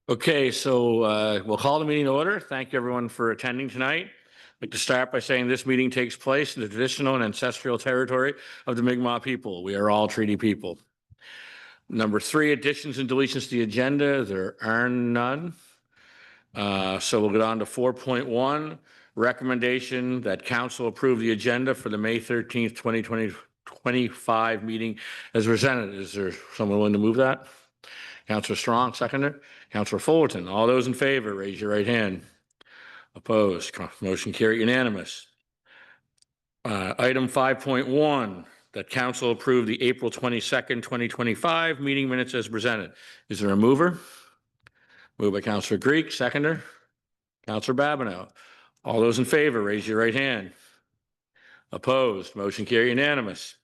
Okay, so we'll call the meeting to order. Thank you, everyone, for attending tonight. I'd like to start by saying this meeting takes place in the traditional and ancestral territory of the Mi'kmaq people. We are all treaty people. Number 3, additions and deletions to the agenda. There are none. So we'll get on to 4.1, recommendation that council approve the agenda for the May 13th, 2025 meeting as presented. Is there someone willing to move that? Councillor Strong, seconder. Councillor Fullerton, all those in favor, raise your right hand. Opposed? Motion carried unanimous. Item 5.1, that council approve the April 22nd, 2025 meeting minutes as presented. Is there a mover? Moved by Councillor Greek, seconder. Councillor Babineau. All those in favor, raise your right hand. Opposed? Motion carried unanimous.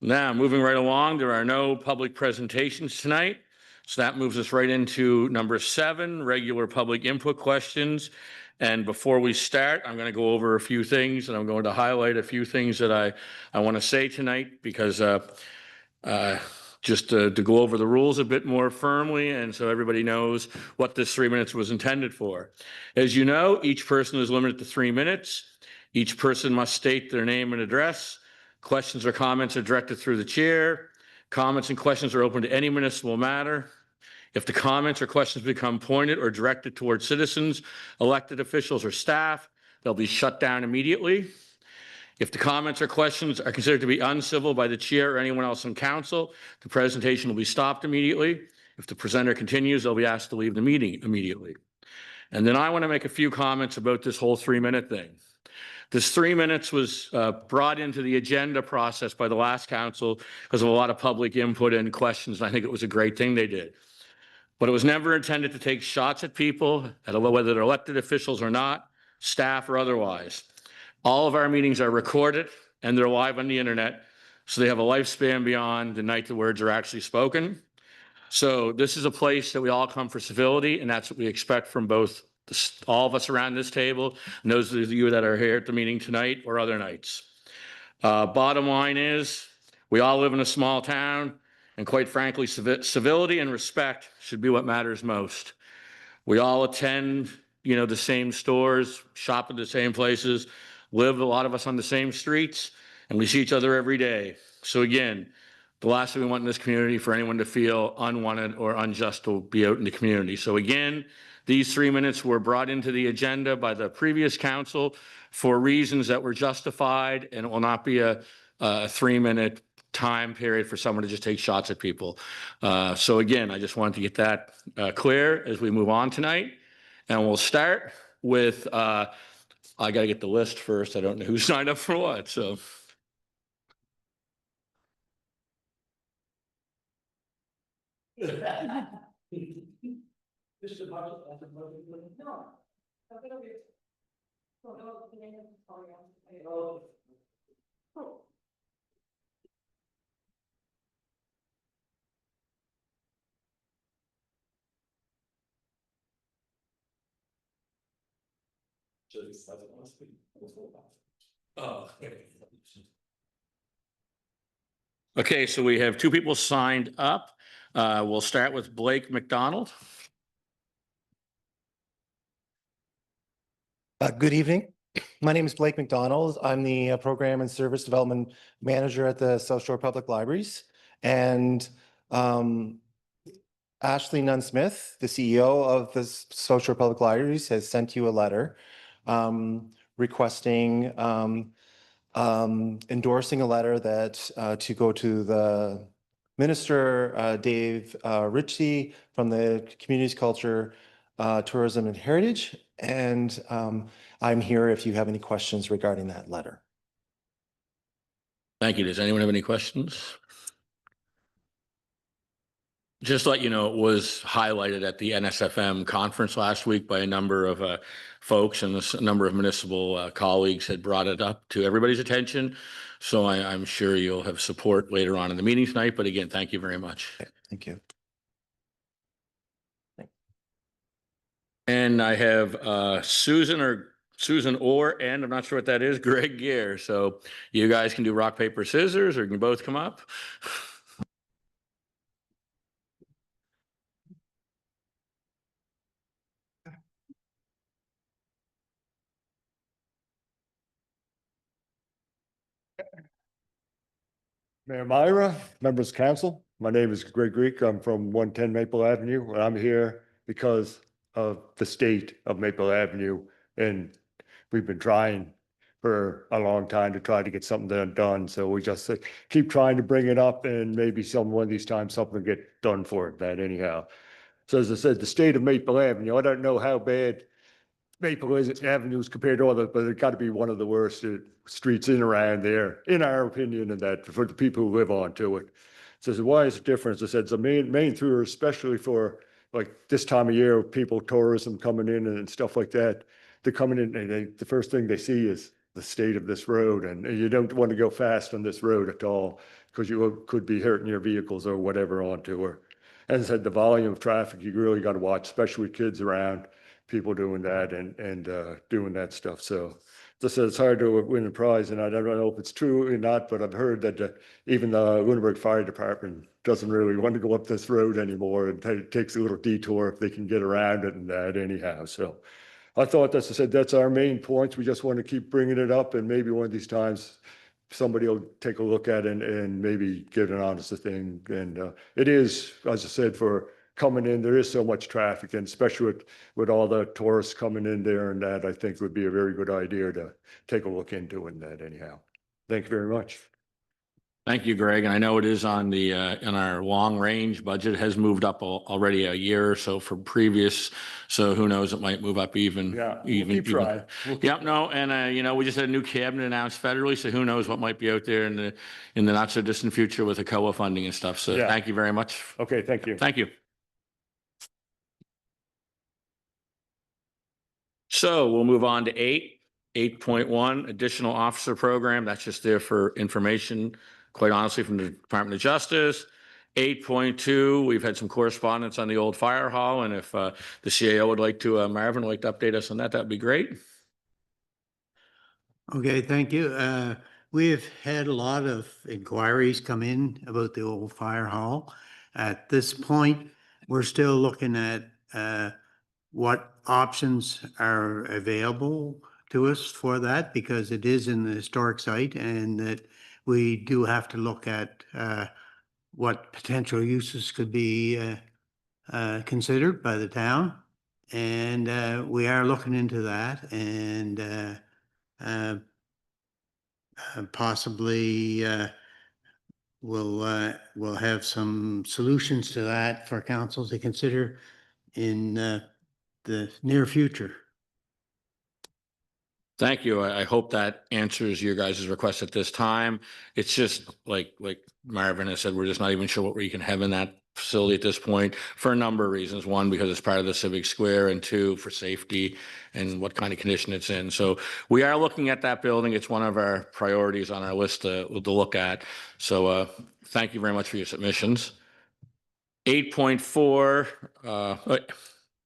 Now, moving right along, there are no public presentations tonight. So that moves us right into number 7, regular public input questions. And before we start, I'm going to go over a few things, and I'm going to highlight a few things that I want to say tonight, because just to go over the rules a bit more firmly, and so everybody knows what this 3 minutes was intended for. As you know, each person is limited to 3 minutes. Each person must state their name and address. Questions or comments are directed through the chair. Comments and questions are open to any municipal matter. If the comments or questions become pointed or directed towards citizens, elected officials, or staff, they'll be shut down immediately. If the comments or questions are considered to be uncivil by the chair or anyone else in council, the presentation will be stopped immediately. If the presenter continues, they'll be asked to leave the meeting immediately. And then I want to make a few comments about this whole 3-minute thing. This 3 minutes was brought into the agenda process by the last council because of a lot of public input and questions, and I think it was a great thing they did. But it was never intended to take shots at people, whether they're elected officials or not, staff or otherwise. All of our meetings are recorded and they're live on the internet, so they have a lifespan beyond the night the words are actually spoken. So this is a place that we all come for civility, and that's what we expect from both all of us around this table and those of you that are here at the meeting tonight or other nights. Bottom line is, we all live in a small town, and quite frankly, civility and respect should be what matters most. We all attend, the same stores, shop at the same places, live, a lot of us, on the same streets, and we see each other every day. So again, the last thing we want in this community for anyone to feel unwanted or unjust to be out in the community. So again, these 3 minutes were brought into the agenda by the previous council for reasons that were justified, and it will not be a 3-minute time period for someone to just take shots at people. So again, I just wanted to get that clear as we move on tonight. And we'll start with, I got to get the list first. I don't know who signed up for what, so. Okay, so we have 2 people signed up. We'll start with Blake McDonald. Good evening. My name is Blake McDonald. I'm the Program and Service Development Manager at the South Shore Public Libraries. And Ashley Nunn-Smith, the CEO of the South Shore Public Libraries, has sent you a letter requesting, endorsing a letter that to go to the Minister Dave Ritchie from the Communities, Culture, Tourism and Heritage. And I'm here if you have any questions regarding that letter. Thank you. Does anyone have any questions? Just to let you know, it was highlighted at the NSFM conference last week by a number of folks, and a number of municipal colleagues had brought it up to everybody's attention. So I'm sure you'll have support later on in the meeting tonight. But again, thank you very much. Okay, thank you. And I have Susan, and I'm not sure what that is, Greg Gear. So you guys can do rock, paper, scissors, or you can both come up. Mayor Myra, members of council, my name is Greg Greek. I'm from 110 Maple Avenue, and I'm here because of the state of Maple Avenue. And we've been trying for a long time to try to get something done. So we just keep trying to bring it up, and maybe one of these times something will get done for it, that anyhow. So as I said, the state of Maple Avenue, I don't know how bad Maple Avenues compared to others, but it got to be one of the worst streets in around there, in our opinion, and that for the people who live onto it. So why is it different? As I said, it's a main through, especially for like this time of year, people, tourism coming in and stuff like that. They're coming in and the first thing they see is the state of this road, and you don't want to go fast on this road at all because you could be hurting your vehicles or whatever onto her. As I said, the volume of traffic, you really got to watch, especially with kids around, people doing that and doing that stuff. So just it's hard to win a prize, and I don't know if it's true or not, but I've heard that even the Lunenburg Fire Department doesn't really want to go up this road anymore, and it takes a little detour if they can get around it and that anyhow. So I thought, as I said, that's our main points. We just want to keep bringing it up, and maybe one of these times somebody will take a look at it and maybe get an honest thing. And it is, as I said, for coming in, there is so much traffic, and especially with all the tourists coming in there, and that I think would be a very good idea to take a look into it and that anyhow. Thank you very much. Thank you, Greg. And I know it is on the, in our long range budget has moved up already a year or so from previous. So who knows, it might move up even. Yeah, we'll keep trying. Yep, no, and you know, we just had a new cabinet announced federally, so who knows what might be out there in the not so distant future with the COA funding and stuff. So Yeah. Thank you very much. Okay, thank you. Thank you. So we'll move on to 8.1 additional officer program. That's just there for information, quite honestly, from the Department of Justice. 8.2, we've had some correspondence on the old fire hall, and if the CAO would like to, Marvin would like to update us on that, that'd be great. Okay, thank you. We've had a lot of inquiries come in about the old fire hall. At this point, we're still looking at what options are available to us for that, because it is in the historic site, and that we do have to look at what potential uses could be considered by the town. And we are looking into that, and possibly we'll have some solutions to that for council to consider in the near future. Thank you. I hope that answers your guys' request at this time. It's just like Marvin has said, we're just not even sure what we can have in that facility at this point for a number of reasons. One, because it's part of the civic square, and two, for safety and what kind of condition it's in. So we are looking at that building. It's one of our priorities on our list to look at. So thank you very much for your submissions. 8.4,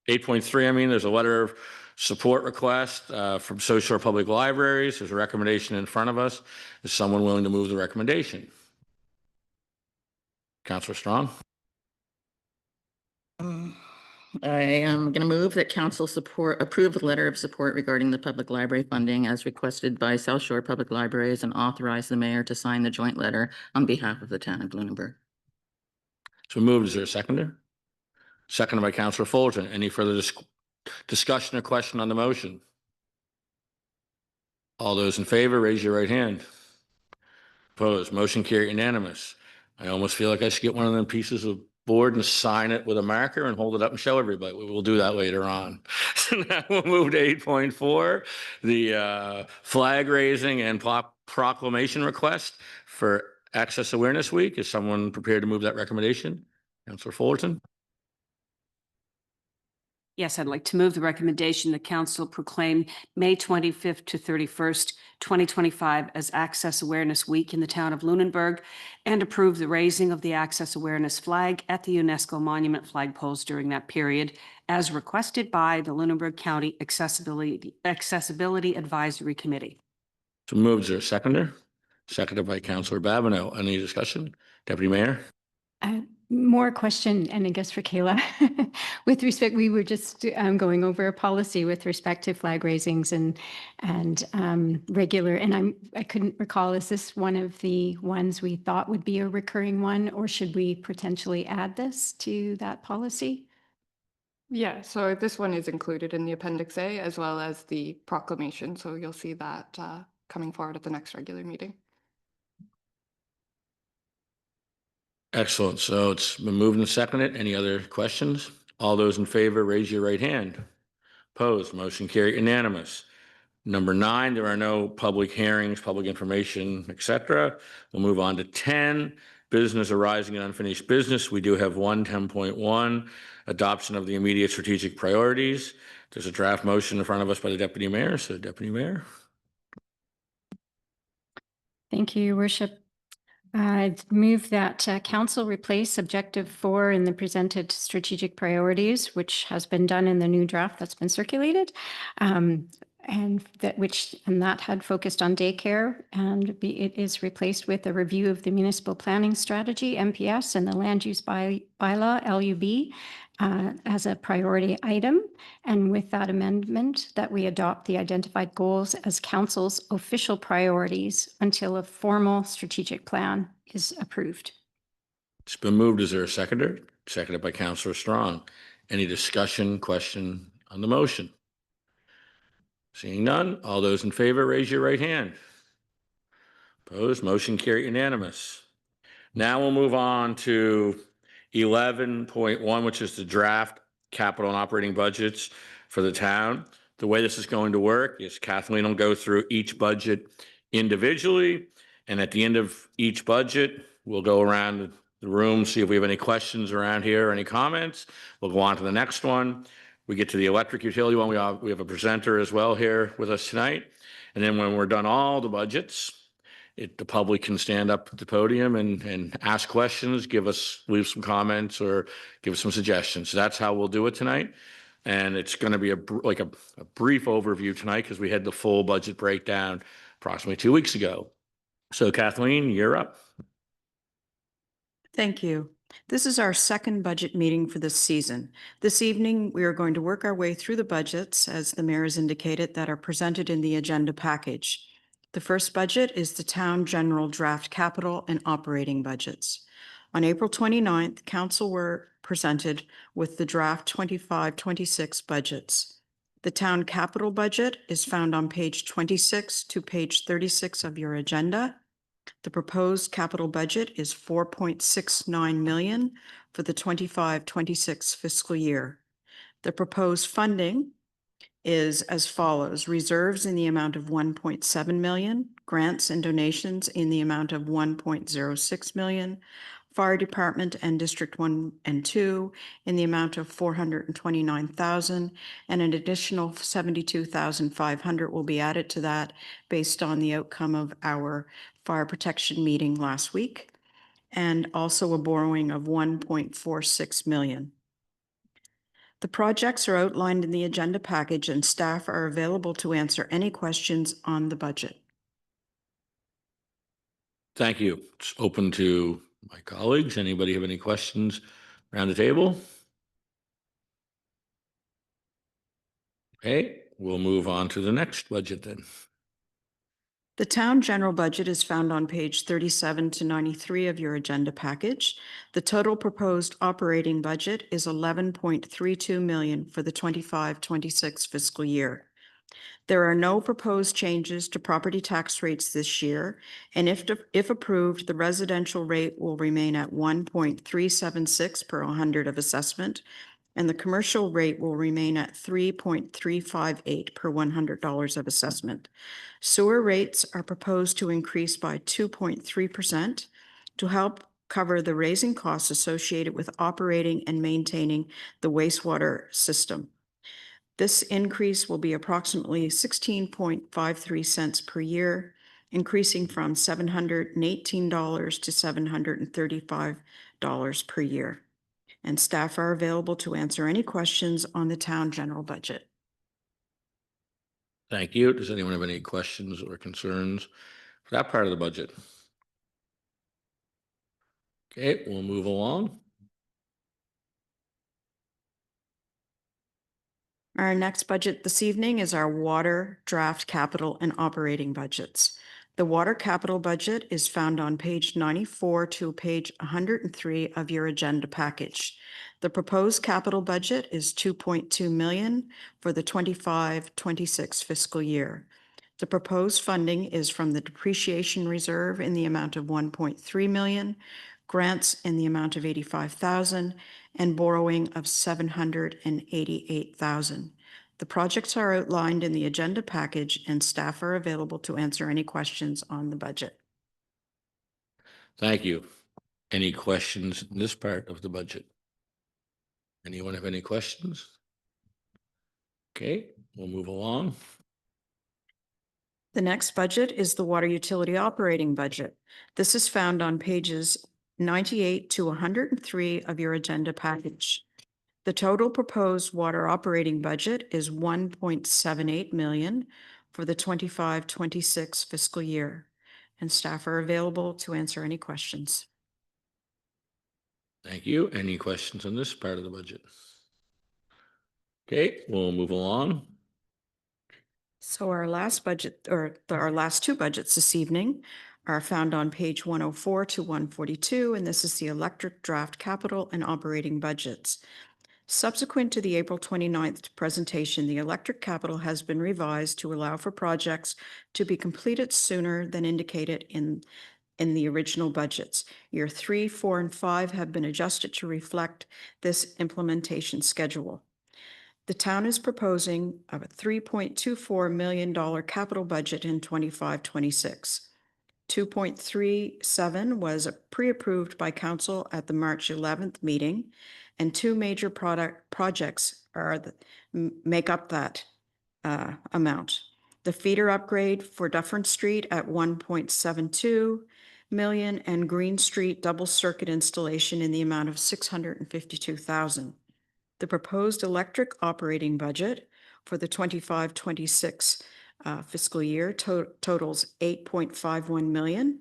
8.3, I mean, there's a letter of support request from South Shore Public Libraries. There's a recommendation in front of us. Is someone willing to move the recommendation? Councillor Strong? I am going to move that council approve the letter of support regarding the public library funding as requested by South Shore Public Libraries, and authorize the mayor to sign the joint letter on behalf of the town of Lunenburg. So moved. Is there a seconder? Seconded by Councillor Fulton. Any further discussion or question on the motion? All those in favor, raise your right hand. Opposed? Motion carried unanimous. I almost feel like I should get one of them pieces of board and sign it with a marker and hold it up and show everybody. We will do that later on. So now we'll move to 8.4, the flag raising and proclamation request for Access Awareness Week. Is someone prepared to move that recommendation? Councillor Fullerton? Yes, I'd like to move the recommendation that council proclaim May 25th to 31st, 2025 as Access Awareness Week in the town of Lunenburg, and approve the raising of the Access Awareness flag at the UNESCO Monument flagpoles during that period, as requested by the Lunenburg County Accessibility Advisory Committee. So moved. Is there a seconder? Seconded by Councillor Babineau. Any discussion? Deputy Mayor? More question, and I guess for Kayla. With respect, we were just going over a policy with respect to flag raisings and regular, and I couldn't recall, is this one of the ones we thought would be a recurring one, or should we potentially add this to that policy? Yeah, so this one is included in the Appendix A as well as the proclamation. So you'll see that coming forward at the next regular meeting. Excellent. So it's been moved and seconded. Any other questions? All those in favor, raise your right hand. Opposed, motion carried unanimous. Number 9, there are no public hearings, public information, etc. We'll move on to 10, business arising in unfinished business. We do have 10.1, adoption of the immediate strategic priorities. There's a draft motion in front of us by the Deputy Mayor. So Deputy Mayor. Thank you, Your Worship. I'd move that council replace objective 4 in the presented strategic priorities, which has been done in the new draft that's been circulated. And that had focused on daycare, and it is replaced with a review of the municipal planning strategy, MPS, and the land use bylaw, LUB, as a priority item. And with that amendment, that we adopt the identified goals as council's official priorities until a formal strategic plan is approved. It's been moved. Is there a seconder? Seconded by Councillor Strong. Any discussion, question on the motion? Seeing none, all those in favor, raise your right hand. Opposed, motion carried unanimous. Now we'll move on to 11.1, which is the draft capital and operating budgets for the town. The way this is going to work is Kathleen will go through each budget individually, and at the end of each budget, we'll go around the room, see if we have any questions around here, any comments. We'll go on to the next one. We get to the electric utility one. We have a presenter as well here with us tonight. And then when we're done all the budgets, the public can stand up at the podium and ask questions, leave some comments, or give us some suggestions. So that's how we'll do it tonight. And it's going to be a brief overview tonight because we had the full budget breakdown approximately 2 weeks ago. So Kathleen, you're up. Thank you. This is our second budget meeting for this season. This evening, we are going to work our way through the budgets, as the mayor has indicated, that are presented in the agenda package. The first budget is the town general draft capital and operating budgets. On April 29th, council were presented with the draft 25-26 budgets. The town capital budget is found on page 26 to page 36 of your agenda. The proposed capital budget is $4.69 million for the 25-26 fiscal year. The proposed funding is as follows: reserves in the amount of $1.7 million, grants and donations in the amount of $1.06 million, Fire Department and District 1 and 2 in the amount of $429,000, and an additional $72,500 will be added to that based on the outcome of our fire protection meeting last week, and also a borrowing of $1.46 million. The projects are outlined in the agenda package, and staff are available to answer any questions on the budget. Thank you. It's open to my colleagues. Anybody have any questions around the table? Okay, we'll move on to the next budget then. The town general budget is found on page 37 to 93 of your agenda package. The total proposed operating budget is $11.32 million for the 25-26 fiscal year. There are no proposed changes to property tax rates this year, and if approved, the residential rate will remain at 1.376 per 100 of assessment, and the commercial rate will remain at 3.358 per $100 of assessment. Sewer rates are proposed to increase by 2.3% to help cover the raising costs associated with operating and maintaining the wastewater system. This increase will be approximately 16.53 cents per year, increasing from $718 to $735 per year. And staff are available to answer any questions on the town general budget. Thank you. Does anyone have any questions or concerns for that part of the budget? Okay, we'll move along. Our next budget this evening is our water draft capital and operating budgets. The water capital budget is found on page 94 to page 103 of your agenda package. The proposed capital budget is 2.2 million for the 25-26 fiscal year. The proposed funding is from the depreciation reserve in the amount of 1.3 million, grants in the amount of 85,000, and borrowing of 788,000. The projects are outlined in the agenda package, and staff are available to answer any questions on the budget. Thank you. Any questions in this part of the budget? Anyone have any questions? Okay, we'll move along. The next budget is the water utility operating budget. This is found on pages 98 to 103 of your agenda package. The total proposed water operating budget is 1.78 million for the 25-26 fiscal year, and staff are available to answer any questions. Thank you. Any questions on this part of the budget? Okay, we'll move along. So our last budget, or our last two budgets this evening, are found on page 104 to 142, and this is the electric draft capital and operating budgets. Subsequent to the April 29th presentation, the electric capital has been revised to allow for projects to be completed sooner than indicated in the original budgets. Year 3, 4, and 5 have been adjusted to reflect this implementation schedule. The town is proposing a $3.24 million capital budget in 25-26. 2.37 was pre-approved by council at the March 11th meeting, and two major projects make up that amount. The feeder upgrade for Dufferin Street at 1.72 million and Green Street double circuit installation in the amount of 652,000. The proposed electric operating budget for the 25-26 fiscal year totals 8.51 million.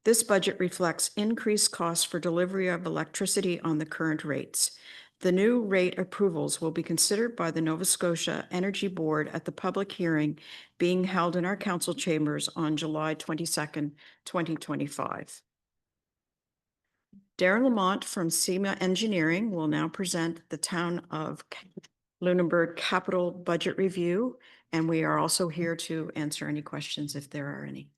This budget reflects increased costs for delivery of electricity on the current rates. The new rate approvals will be considered by the Nova Scotia Energy Board at the public hearing being held in our council chambers on July 22nd, 2025. Darren Lamont from SEMA Engineering will now present the Town of Lunenburg Capital Budget Review, and we are also here to answer any questions if there are any.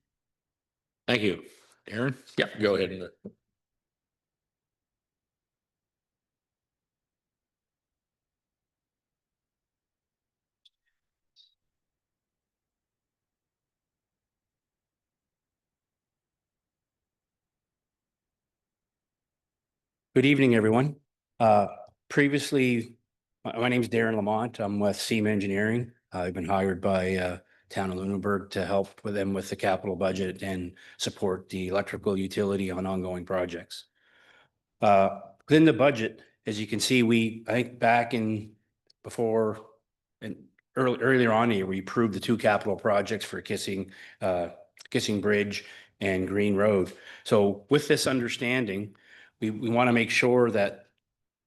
Thank you. Aaron? Yeah, go ahead. Good evening, everyone. Previously, my name is Darren Lamont. I'm with SEMA Engineering. I've been hired by Town of Lunenburg to help with them with the capital budget and support the electrical utility on ongoing projects. Within the budget, as you can see, I think back in before and earlier on here, we approved the two capital projects for Kissing Bridge and Green Road. So with this understanding, we want to make sure that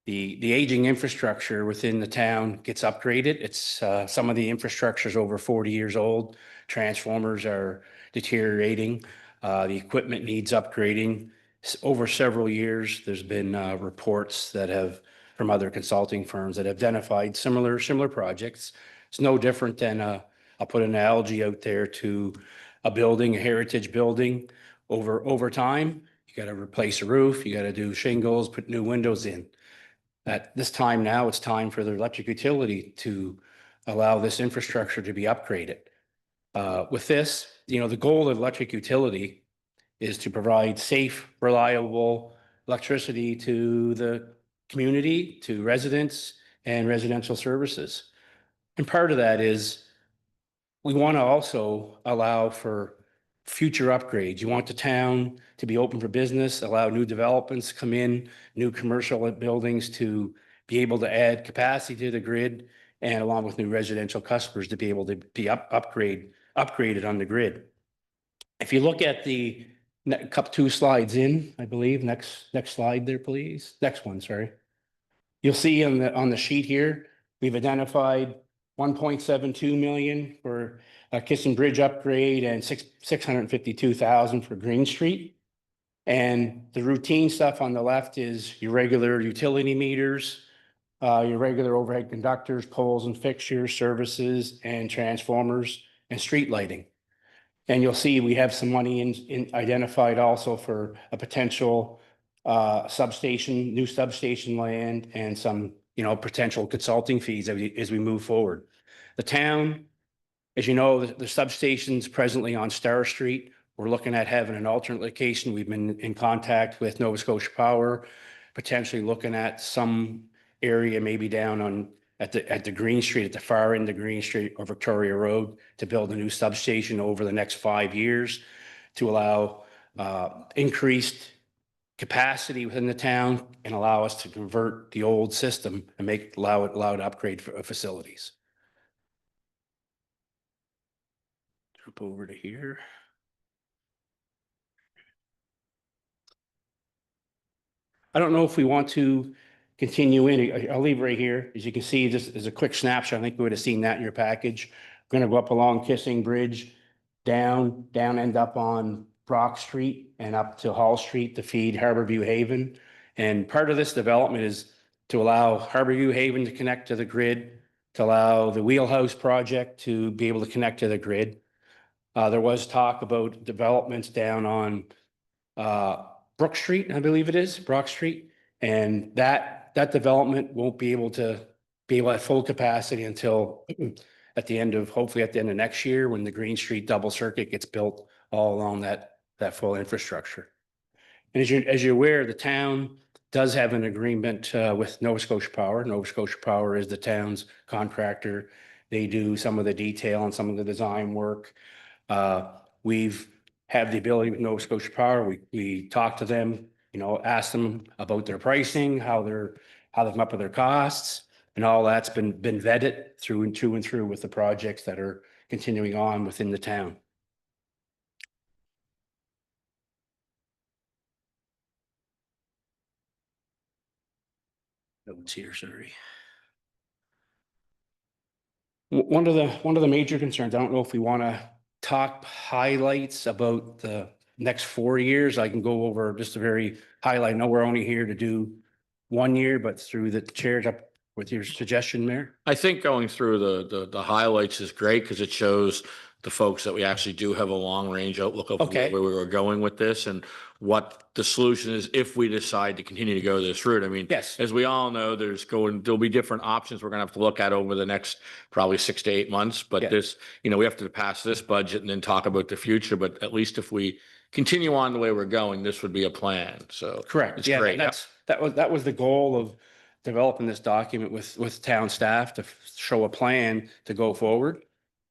the aging infrastructure within the town gets upgraded. It's some of the infrastructure is over 40 years old. Transformers are deteriorating. The equipment needs upgrading. Over several years, there's been reports that have from other consulting firms that have identified similar projects. It's no different than I'll put an analogy out there to a building, a heritage building. Over time, you got to replace a roof, you got to do shingles, put new windows in. At this time now, it's time for the electric utility to allow this infrastructure to be upgraded. With this, the goal of electric utility is to provide safe, reliable electricity to the community, to residents and residential services. And part of that is we want to also allow for future upgrades. You want the town to be open for business, allow new developments to come in, new commercial buildings to be able to add capacity to the grid, and along with new residential customers to be able to be upgraded on the grid. If you look at the two slides in, I believe, next slide there, please. Next one, sorry. You'll see on the sheet here, we've identified 1.72 million for a Kissing Bridge upgrade and 652,000 for Green Street. And the routine stuff on the left is your regular utility meters, your regular overhead conductors, poles and fixtures, services and transformers and street lighting. And you'll see we have some money in identified also for a potential substation, new substation land and some, potential consulting fees as we move forward. The town, as you know, the substation's presently on Star Street. We're looking at having an alternate location. We've been in contact with Nova Scotia Power, potentially looking at some area maybe down at the Green Street, at the far end of Green Street or Victoria Road, to build a new substation over the next 5 years to allow increased capacity within the town and allow us to convert the old system and allow it to upgrade facilities. Jump over to here. I don't know if we want to continue in. I'll leave right here. As you can see, this is a quick snapshot. I think we would have seen that in your package. We're going to go up along Kissing Bridge, down, end up on Brock Street and up to Hall Street to feed Harborview Haven. And part of this development is to allow Harborview Haven to connect to the grid, to allow the Wheelhouse project to be able to connect to the grid. There was talk about developments down on Brook Street, I believe it is, Brock Street. And that development won't be able at full capacity until hopefully at the end of next year, when the Green Street double circuit gets built all along that full infrastructure. And as you're aware, the town does have an agreement with Nova Scotia Power. Nova Scotia Power is the town's contractor. They do some of the detail and some of the design work. We've had the ability with Nova Scotia Power. We talk to them, ask them about their pricing, how they've come up with their costs, and all that's been vetted through and through with the projects that are continuing on within the town. Notes here, sorry. One of the major concerns, I don't know if we want to talk highlights about the next 4 years. I can go over just a very highlight. I know we're only here to do 1 year, but through the chairs up with your suggestion, Mayor. I think going through the highlights is great because it shows the folks that we actually do have a long range outlook of where we were going with this and what the solution is if we decide to continue to go this route. I mean, Yes. As we all know, there'll be different options we're going to have to look at over the next probably 6 to 8 months. But this, we have to pass this budget and then talk about the future. But at least if we continue on the way we're going, this would be a plan. So correct. It's great. That was the goal of developing this document with town staff, to show a plan to go forward.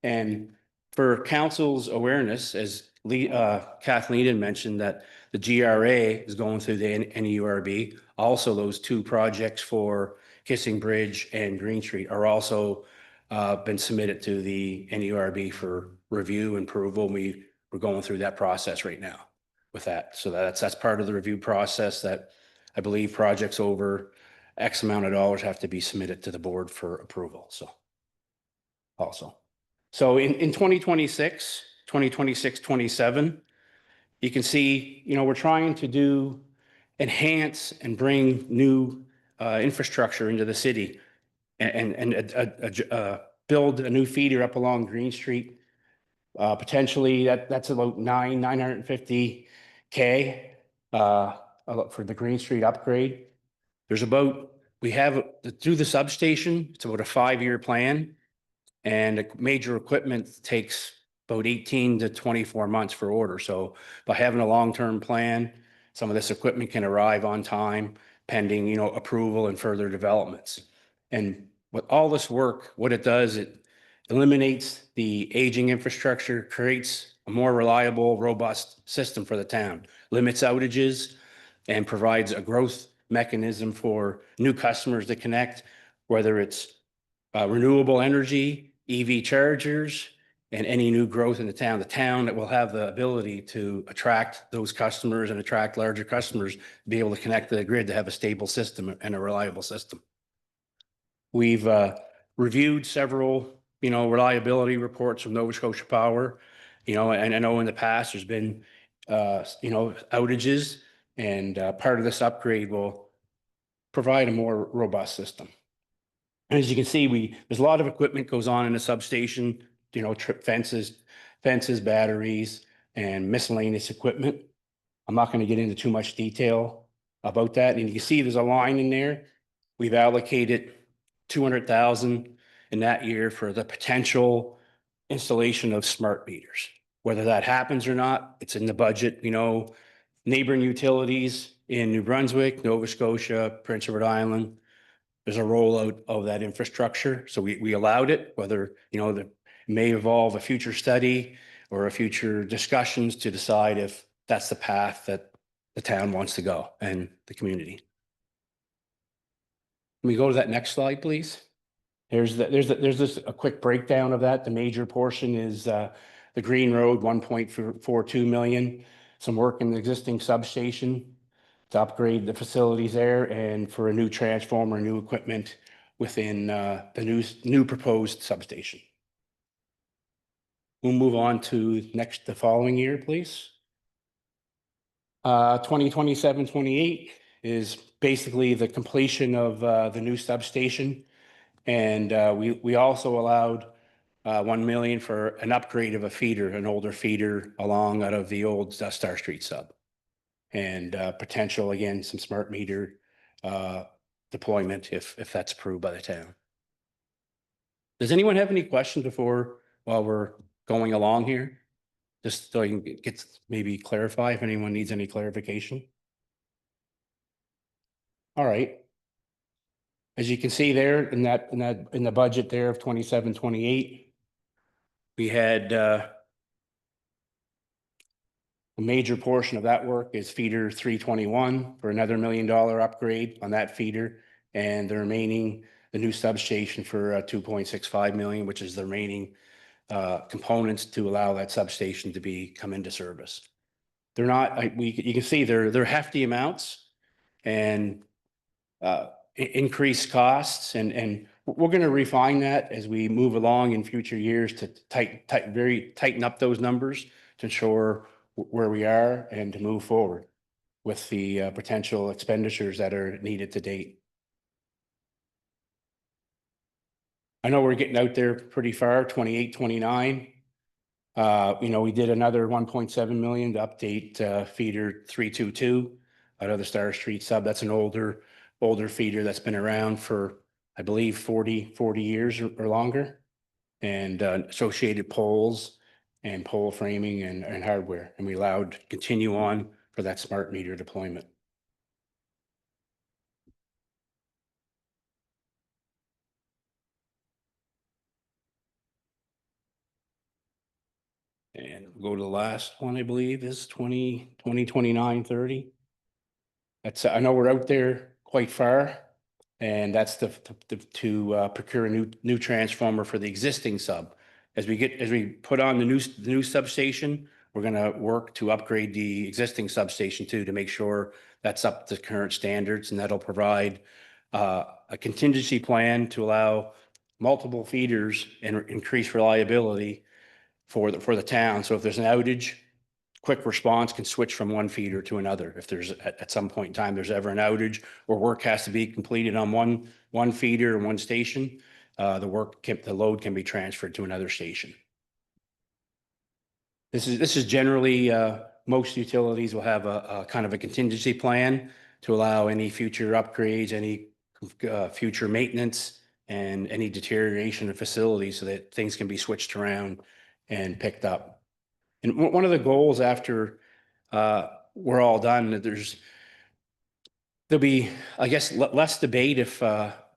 And for council's awareness, as Kathleen had mentioned, that the GRA is going through the NURB. Also, those 2 projects for Kissing Bridge and Green Street are also been submitted to the NURB for review and approval. We're going through that process right now with that. So that's part of the review process, that I believe projects over X amount of dollars have to be submitted to the board for approval. So in 2026, 27, you can see, we're trying to enhance and bring new infrastructure into the city and build a new feeder up along Green Street. Potentially that's about 950K for the Green Street upgrade. We have through the substation, it's about a 5-year plan, and major equipment takes about 18 to 24 months for order. So by having a long-term plan, some of this equipment can arrive on time, pending, approval and further developments. And with all this work, what it does, it eliminates the aging infrastructure, creates a more reliable, robust system for the town, limits outages, and provides a growth mechanism for new customers to connect, whether it's renewable energy, EV chargers, and any new growth in the town. The town that will have the ability to attract those customers and attract larger customers, to be able to connect to the grid, to have a stable system and a reliable system. We've reviewed several reliability reports from Nova Scotia Power, and I know in the past there's been, outages, and part of this upgrade will provide a more robust system. And as you can see, there's a lot of equipment goes on in the substation, trip fences, batteries, and miscellaneous equipment. I'm not going to get into too much detail about that. And you can see there's a line in there. We've allocated 200,000 in that year for the potential installation of smart meters. Whether that happens or not, it's in the budget. Neighboring utilities in New Brunswick, Nova Scotia, Prince Edward Island, there's a rollout of that infrastructure. So we allowed it, whether, that may evolve a future study or a future discussions to decide if that's the path that the town wants to go and the community. Can we go to that next slide, please? There's this a quick breakdown of that. The major portion is the Green Road, 1.42 million. Some work in the existing substation to upgrade the facilities there, and for a new transformer, new equipment within the new proposed substation. We'll move on to the following year, please. 2027-28 is basically the completion of the new substation. And we also allowed 1 million for an upgrade of a feeder, an older feeder along out of the old Star Street sub. And potential, again, some smart meter deployment if that's approved by the town. Does anyone have any questions while we're going along here? Just so I can get maybe clarify if anyone needs any clarification. All right. As you can see there in the budget there of 27-28, we had a major portion of that work is feeder 321 for another $1 million upgrade on that feeder, and the remaining, the new substation for 2.65 million, which is the remaining components to allow that substation to come into service. They're not, you can see they're hefty amounts and increased costs, and we're going to refine that as we move along in future years to tighten up those numbers to ensure where we are and to move forward with the potential expenditures that are needed to date. I know we're getting out there pretty far, 28, 29. We did another 1.7 million to update feeder 322 out of the Star Street sub. That's an older feeder that's been around for, I believe, 40 years or longer, and associated poles and pole framing and hardware. And we allowed to continue on for that smart meter deployment. And we'll go to the last one, I believe, is 29, 30. That's, I know we're out there quite far, and that's to procure a new transformer for the existing sub. As we put on the new substation, we're going to work to upgrade the existing substation too, to make sure that's up to current standards, and that'll provide a contingency plan to allow multiple feeders and increase reliability for the town. So if there's an outage, quick response can switch from one feeder to another. If there's at some point in time there's ever an outage or work has to be completed on one feeder and one station, the load can be transferred to another station. This is generally most utilities will have a kind of a contingency plan to allow any future upgrades, any future maintenance, and any deterioration of facilities so that things can be switched around and picked up. And one of the goals after we're all done, there'll be, I guess, less debate if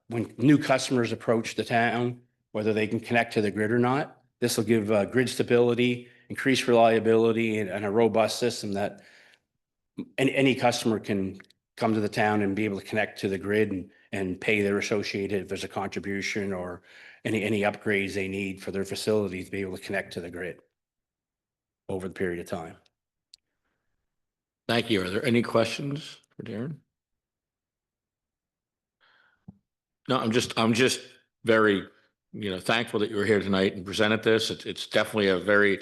when new customers approach the town, whether they can connect to the grid or not. This will give grid stability, increased reliability, and a robust system that any customer can come to the town and be able to connect to the grid and pay their associated, if there's a contribution or any upgrades they need for their facilities, to be able to connect to the grid over the period of time. Thank you. Are there any questions for Darren? No, I'm just very thankful that you were here tonight and presented this. It's definitely a very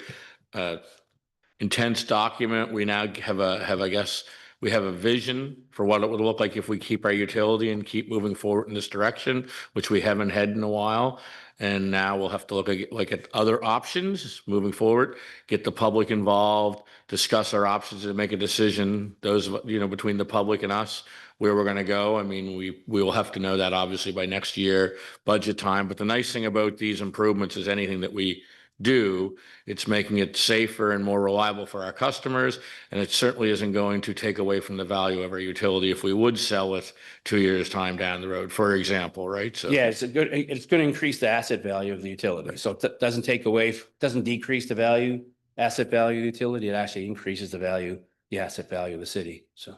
intense document. We now I guess, we have a vision for what it would look like if we keep our utility and keep moving forward in this direction, which we haven't had in a while. And now we'll have to look at other options moving forward, get the public involved, discuss our options and make a decision, those, between the public and us, where we're going to go. I mean, we will have to know that obviously by next year, budget time. But the nice thing about these improvements is anything that we do, it's making it safer and more reliable for our customers. And it certainly isn't going to take away from the value of our utility if we would sell it 2 years' time down the road, for example, right? So Yeah, it's going to increase the asset value of the utility. So it doesn't take away, doesn't decrease the value, asset value of the utility. It actually increases the value, the asset value of the city. So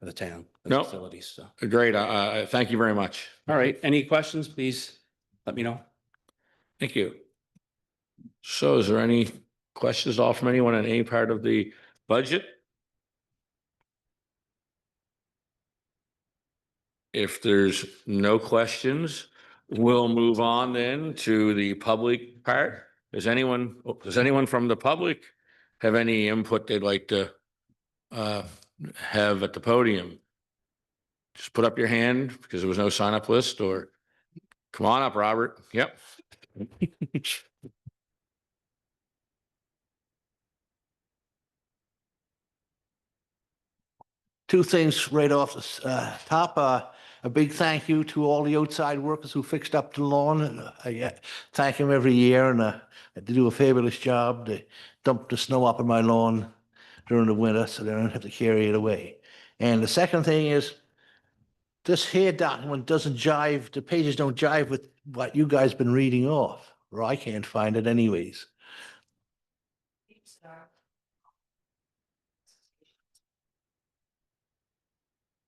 of the town, the No. facilities. So great. Thank you very much. all right. Any questions, please let me know. Thank you. So is there any questions off from anyone on any part of the budget? If there's no questions, we'll move on then to the public part. Does anyone from the public have any input they'd like to have at the podium? Just put up your hand because there was no sign up list, or come on up, Robert. Yep. Two things right off the top. A big thank you to all the outside workers who fixed up the lawn. And I thank them every year, and they do a fabulous job. They dump the snow up on my lawn during the winter, so they don't have to carry it away. And the second thing is, this here document doesn't jive, the pages don't jive with what you guys been reading off, or I can't find it anyways.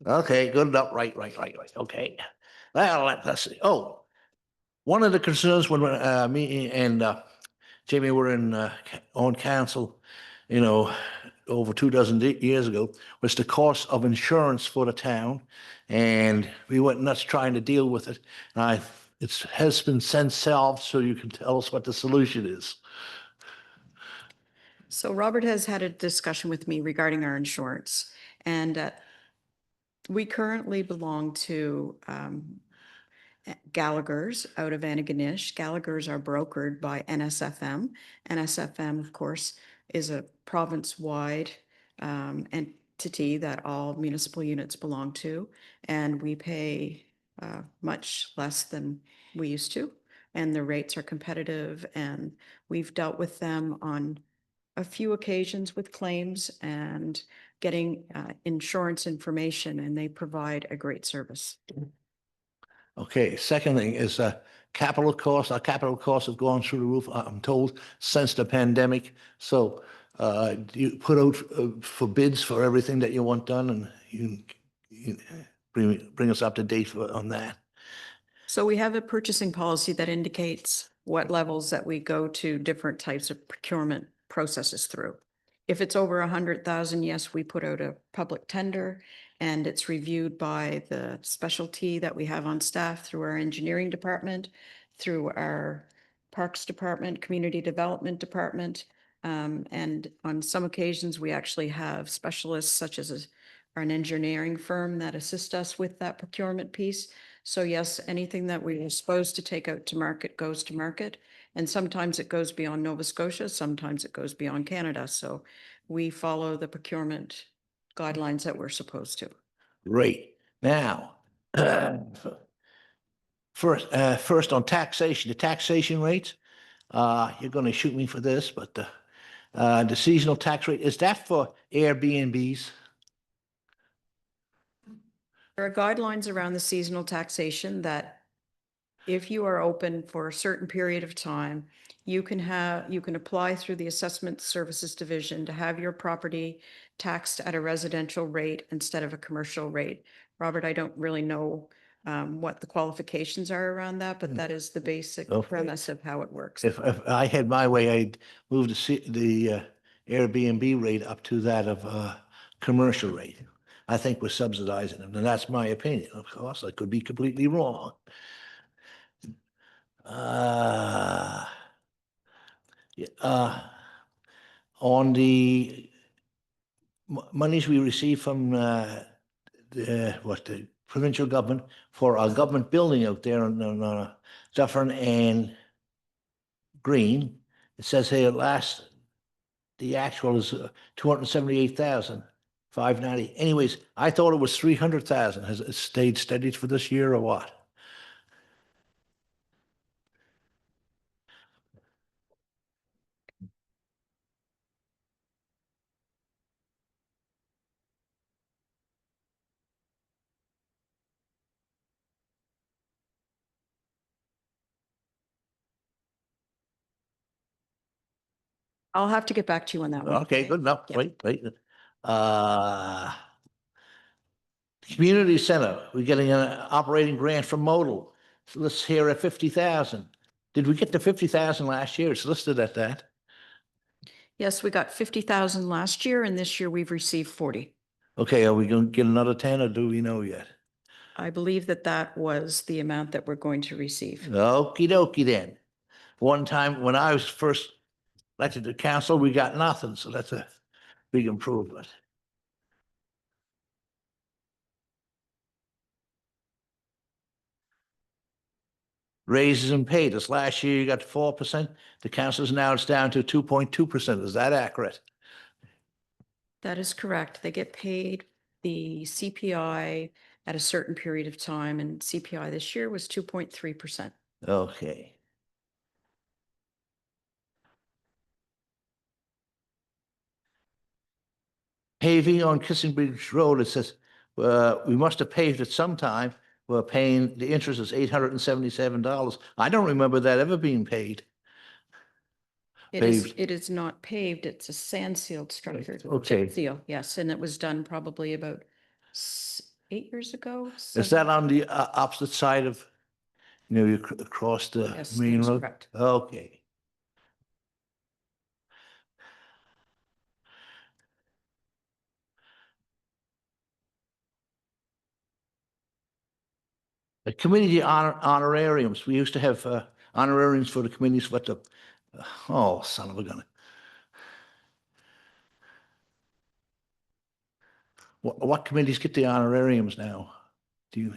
Okay, good enough. Right. Okay. Well, let's see. Oh, one of the concerns when me and Jamie were on council, over 24 years ago, was the cost of insurance for the town, and we went nuts trying to deal with it. And it has been since solved, so you can tell us what the solution is. So Robert has had a discussion with me regarding our insurance, and we currently belong to Gallagher's out of Antigonish. Gallagher's are brokered by NSFM. NSFM, of course, is a province-wide entity that all municipal units belong to, and we pay much less than we used to, and the rates are competitive, and we've dealt with them on a few occasions with claims and getting insurance information, and they provide a great service. Okay, second thing is capital costs. Our capital costs have gone through the roof, I'm told, since the pandemic. So do you put out for bids for everything that you want done, and you bring us up to date on that? So we have a purchasing policy that indicates what levels that we go to different types of procurement processes through. If it's over 100,000, yes, we put out a public tender, and it's reviewed by the specialty that we have on staff through our engineering department, through our parks department, community development department. And on some occasions, we actually have specialists such as an engineering firm that assist us with that procurement piece. So yes, anything that we are supposed to take out to market goes to market. And sometimes it goes beyond Nova Scotia, sometimes it goes beyond Canada. So we follow the procurement guidelines that we're supposed to. Great. Now, first on taxation, the taxation rates. You're going to shoot me for this, but the seasonal tax rate, is that for Airbnbs? There are guidelines around the seasonal taxation that if you are open for a certain period of time, you can apply through the Assessment Services Division to have your property taxed at a residential rate instead of a commercial rate. Robert, I don't really know what the qualifications are around that, but that is the basic premise of how it works. If I had my way, I'd move the Airbnb rate up to that of commercial rate. I think we're subsidizing them, and that's my opinion. Of course, I could be completely wrong. Yeah, on the monies we receive from the provincial government for our government building out there on Dufferin and Green, it says here the actual is 278,590. Anyways, I thought it was 300,000. Has it stayed steady for this year or what? I'll have to get back to you on that one. Okay, good enough. Yeah. Wait. Community center, we're getting an operating grant from Modal. So let's hear at 50,000. Did we get the 50,000 last year? It's listed at that. Yes, we got 50,000 last year, and this year we've received 40. Okay, are we going to get another 10 or do we know yet? I believe that that was the amount that we're going to receive. Okie dokie then. One time when I was first elected to council, we got nothing, so that's a big improvement. Raises and pay. This last year you got 4%. The council's now it's down to 2.2%. Is that accurate? That is correct. They get paid the CPI at a certain period of time, and CPI this year was 2.3%. Okay. Paving on Kissing Bridge Road, it says, we must have paved it sometime. We're paying, the interest is $877. I don't remember that ever being paid. Paved. It is not paved. It's a sand sealed structure. Okay. Chip seal, yes, and it was done probably about 8 years ago. Is that on the opposite side of, you across the Yes, that main is road? correct. Okay. The community honorariums, we used to have honorariums for the committees, what the, oh, son of a gun. What committees get the honorariums now? Do you?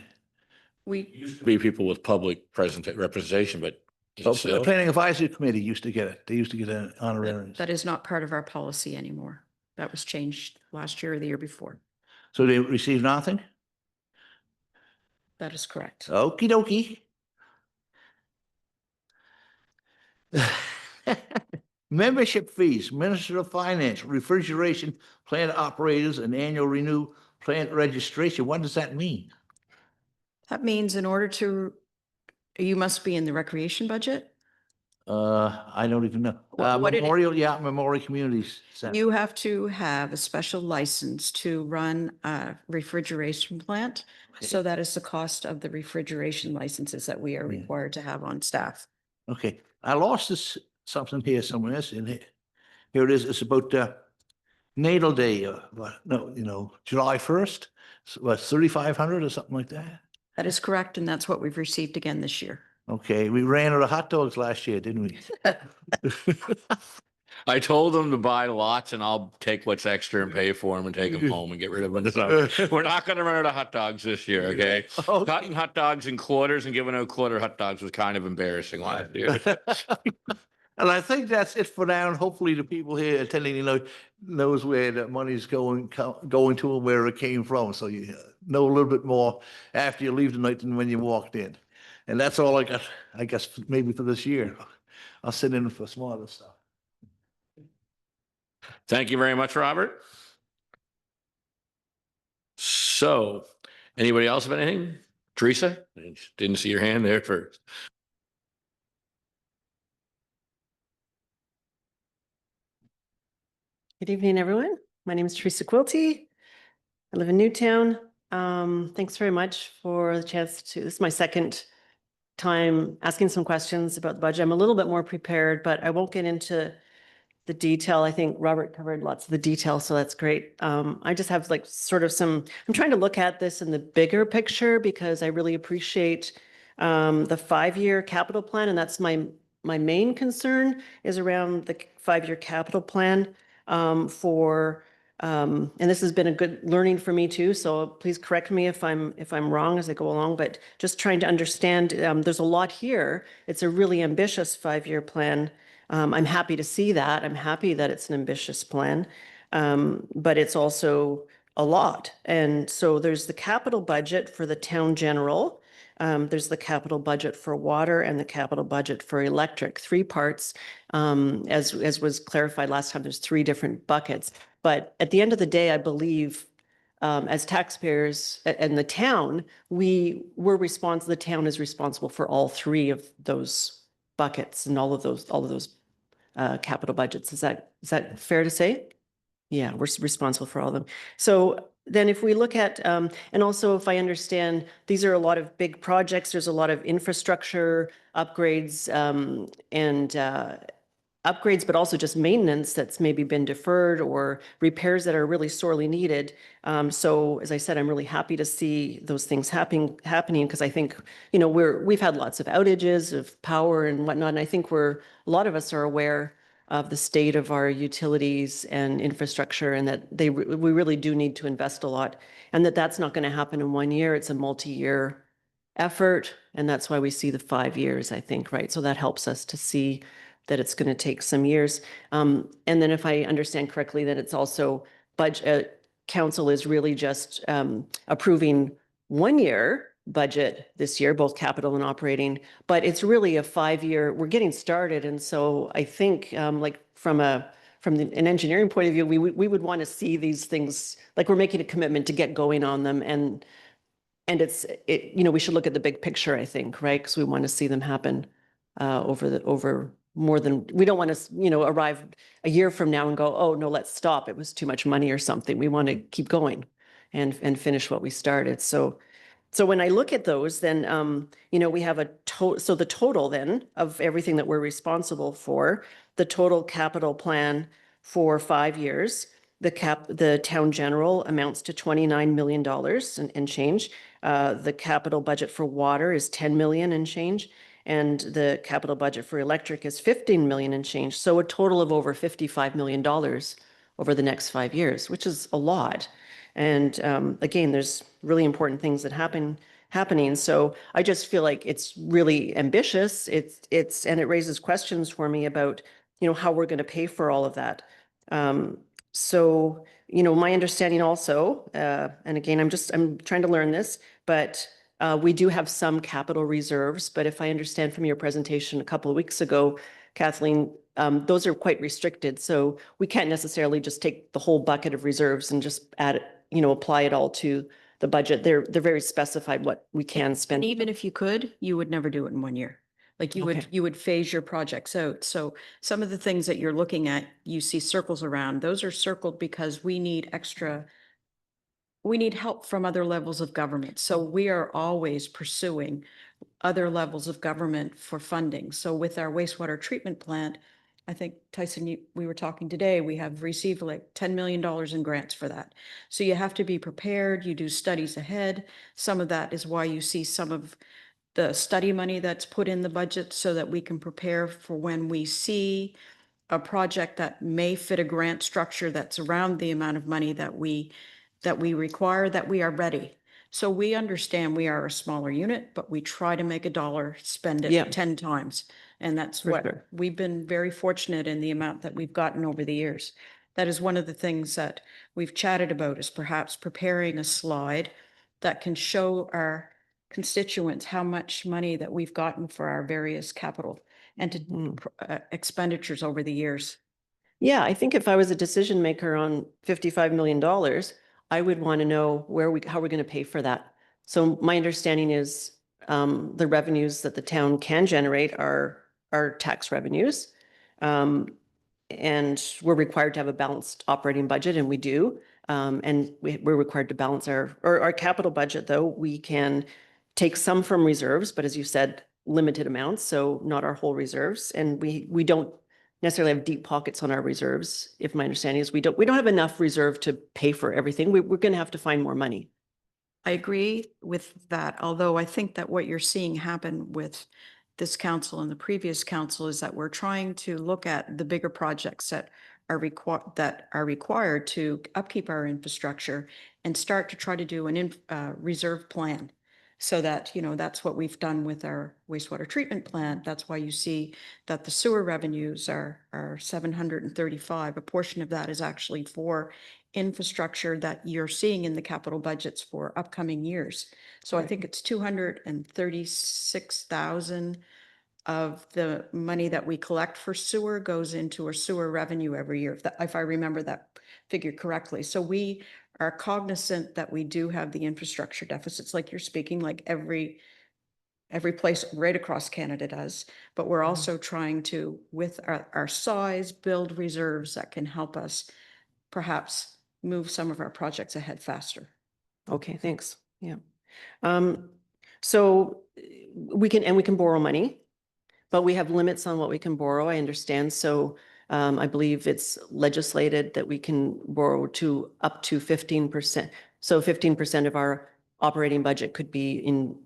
We, Used to be people with public representation, but is it The still? Planning Advisory Committee used to get it. They used to get an honorariums. that is not part of our policy anymore. That was changed last year or the year before. So they receive nothing? That is correct. Okie dokie. Membership fees, Minister of Finance, refrigeration plant operators, and annual renew plant registration. What does that mean? That means in order to, you must be in the recreation budget. I don't even know. What it- Memorial Communities Center. You have to have a special license to run a refrigeration plant. Okay. So that is the cost of the refrigeration licenses that we are Yeah. required to have on staff. Okay, I lost this something here somewhere. It's in here. Here it is. It's about Natal Day. July 1st. So, what, 3,500 or something like that? That is correct, and that's what we've received again this year. Okay, we ran out of hot dogs last year, didn't we? I told them to buy lots and I'll take what's extra and pay for them and take them home and get rid of them. So we're not going to run out of hot dogs this year, okay? Okay. Cutting hot dogs in quarters and giving out quarter hot dogs was kind of embarrassing last year. And I think that's it for now. And hopefully the people here attending, knows where the money's going to and where it came from. So you know a little bit more after you leave tonight than when you walked in. And that's all I got, I guess, maybe for this year. I'll sit in for some other stuff. Thank you very much, Robert. So, anybody else have anything? Teresa? Didn't see your hand there first. Good evening, everyone. My name is Teresa Quilty. I live in Newtown. Thanks very much for the chance to, this is my second time asking some questions about the budget. I'm a little bit more prepared, but I won't get into the detail. I think Robert covered lots of the detail, so that's great. I just have I'm trying to look at this in the bigger picture because I really appreciate The 5-year capital plan, and that's my main concern is around the 5-year capital plan and this has been a good learning for me too. So please correct me if I'm wrong as I go along, but just trying to understand, there's a lot here. It's a really ambitious 5-year plan. I'm happy to see that. I'm happy that it's an ambitious plan, but it's also a lot. And so there's the capital budget for the town general. There's the capital budget for water and the capital budget for electric, 3 parts. As was clarified last time, there's 3 different buckets. But at the end of the day, I believe as taxpayers and the town, the town is responsible for all 3 of those buckets and all of those capital budgets. Is that fair to say? Yeah, we're responsible for all of them. So then if we look at, and also if I understand, these are a lot of big projects, there's a lot of infrastructure upgrades upgrades, but also just maintenance that's maybe been deferred or repairs that are really sorely needed. So as I said, I'm really happy to see those things happening because I think, we've had lots of outages of power and whatnot. And I think a lot of us are aware of the state of our utilities and infrastructure and that we really do need to invest a lot and that's not going to happen in 1 year. It's a multi-year effort. And that's why we see the 5 years, I think, right? So that helps us to see that it's going to take some years. And then if I understand correctly, that it's also council is really just approving 1-year budget this year, both capital and operating, but it's really a 5-year, we're getting started. And so I think like from an engineering point of view, we would want to see these things, like we're making a commitment to get going on them. And we should look at the big picture, I think, right? Because we want to see them happen over more than, we don't want to, arrive a year from now and go, oh, no, let's stop. It was too much money or something. We want to keep going and finish what we started. So when I look at those, then, we have so the total then of everything that we're responsible for, the total capital plan for 5 years, the town general amounts to $29 million and change. The capital budget for water is 10 million and change. And the capital budget for electric is 15 million and change. So a total of over $55 million over the next 5 years, which is a lot. And again, there's really important things that happening. So I just feel like it's really ambitious. And it raises questions for me about, how we're going to pay for all of that. So, my understanding also, and again, I'm trying to learn this, but we do have some capital reserves, but if I understand from your presentation a couple of weeks ago, Kathleen, those are quite restricted. So we can't necessarily just take the whole bucket of reserves and just add it, apply it all to the budget. They're very specified what we can spend. And even if you could, you would never do it in 1 year. Like you would phase your projects out. So some of the things that you're looking at, you see circles around, those are circled because we need help from other levels of government. So we are always pursuing other levels of government for funding. So with our wastewater treatment plant, I think, Tyson, we were talking today, we have received like $10 million in grants for that. So you have to be prepared. You do studies ahead. Some of that is why you see some of the study money that's put in the budget so that we can prepare for when we see a project that may fit a grant structure that's around the amount of money that we require, that we are ready. So we understand we are a smaller unit, but we try to make a dollar, spend it 10 times. And that's what we've been very fortunate in the amount that we've gotten over the years. That is one of the things that we've chatted about, is perhaps preparing a slide that can show our constituents how much money that we've gotten for our various capital and expenditures over the years. Yeah, I think if I was a decision maker on $55 million, I would want to know how we're going to pay for that. So my understanding is the revenues that the town can generate are tax revenues. And we're required to have a balanced operating budget, and we do. And we're required to balance our capital budget, though. We can take some from reserves, but as you said, limited amounts, so not our whole reserves. And we don't necessarily have deep pockets on our reserves. If my understanding is we don't have enough reserve to pay for everything. We're going to have to find more money. I agree with that, although I think that what you're seeing happen with this council and the previous council is that we're trying to look at the bigger projects that are required to upkeep our infrastructure and start to try to do an reserve plan. So that, you know, that's what we've done with our wastewater treatment plant. That's why you see that the sewer revenues are 735. A portion of that is actually for infrastructure that you're seeing in the capital budgets for upcoming years. So I think it's 236,000 of the money that we collect for sewer goes into a sewer revenue every year, if I remember that figure correctly. So we are cognizant that we do have the infrastructure deficits, like you're speaking, like every place right across Canada does. But we're also trying to, with our size, build reserves that can help us perhaps move some of our projects ahead faster. Okay, thanks. Yeah. So we can borrow money, but we have limits on what we can borrow. I understand. So I believe it's legislated that we can borrow to up to 15%. So 15% of our operating budget could be in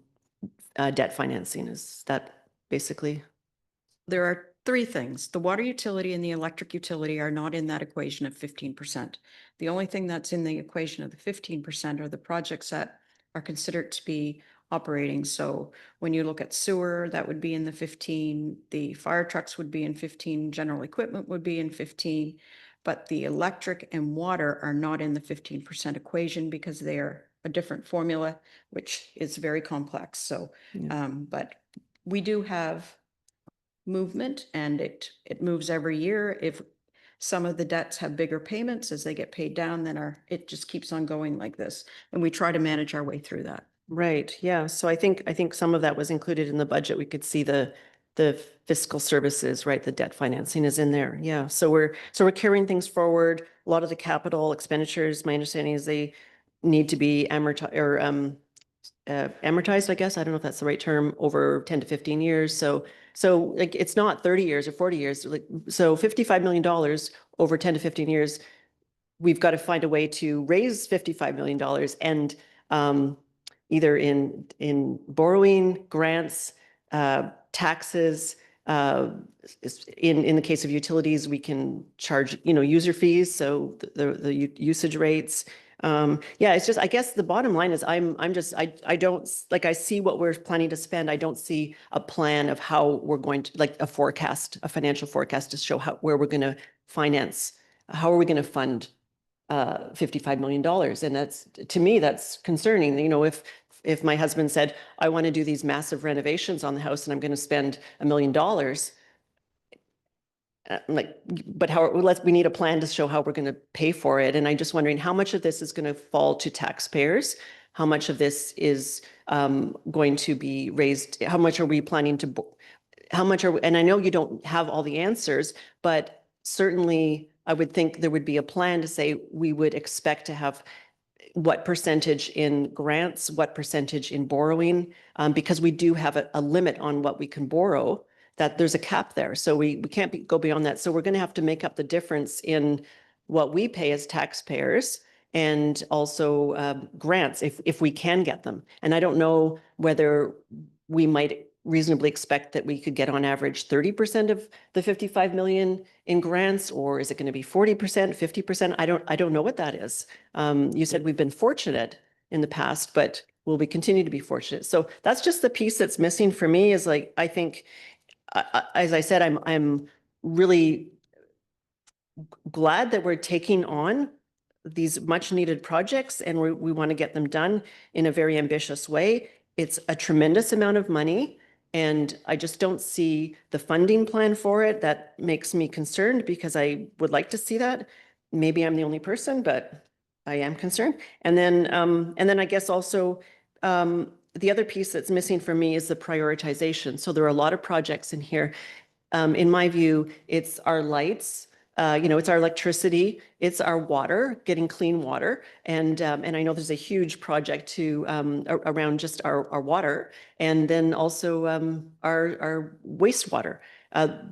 debt financing. Is that basically? There are three things. The water utility and the electric utility are not in that equation of 15%. The only thing that's in the equation of the 15% are the projects that are considered to be operating. So when you look at sewer, that would be in the 15, the fire trucks would be in 15, general equipment would be in 15, but the electric and water are not in the 15% equation because they are a different formula, which is very complex. So, but we do have movement, and it moves every year. If some of the debts have bigger payments as they get paid down, then it just keeps on going like this. And we try to manage our way through that. Right. Yeah. So I think some of that was included in the budget. We could see the fiscal services, right? The debt financing is in there. Yeah. So we're carrying things forward. A lot of the capital expenditures, my understanding is they need to be amortized or amortized, I guess. I don't know if that's the right term, over 10 to 15 years. So like it's not 30 years or 40 years. Like, so $55 million over 10 to 15 years, we've got to find a way to raise $55 million and either in borrowing, grants, taxes. In the case of utilities, we can charge, user fees. So the usage rates. Yeah, it's just, I guess the bottom line is I don't, like, I see what we're planning to spend. I don't see a plan of how we're going to, like, a financial forecast to show where we're going to finance, how are we going to fund $55 million. And that's, to me, that's concerning. If my husband said, I want to do these massive renovations on the house and I'm going to spend $1 million, but we need a plan to show how we're going to pay for it. And I'm just wondering how much of this is going to fall to taxpayers? How much of this is going to be raised? How much are we planning to, and I know you don't have all the answers, but certainly I would think there would be a plan to say we would expect to have what percentage in grants, what percentage in borrowing, because we do have a limit on what we can borrow, that there's a cap there. So we can't go beyond that. So we're going to have to make up the difference in what we pay as taxpayers and also grants if we can get them. And I don't know whether we might reasonably expect that we could get on average 30% of the 55 million in grants, or is it going to be 40%, 50%? I don't know what that is. You said we've been fortunate in the past, but will we continue to be fortunate? So that's just the piece that's missing for me is, like, I think, as I said, I'm really glad that we're taking on these much needed projects and we want to get them done in a very ambitious way. It's a tremendous amount of money. And I just don't see the funding plan for it. That makes me concerned because I would like to see that. Maybe I'm the only person, but I am concerned. And then I guess also the other piece that's missing for me is the prioritization. So there are a lot of projects in here. In my view, it's our lights. It's our electricity, it's our water, getting clean water. And I know there's a huge project around just our water, and then also our wastewater.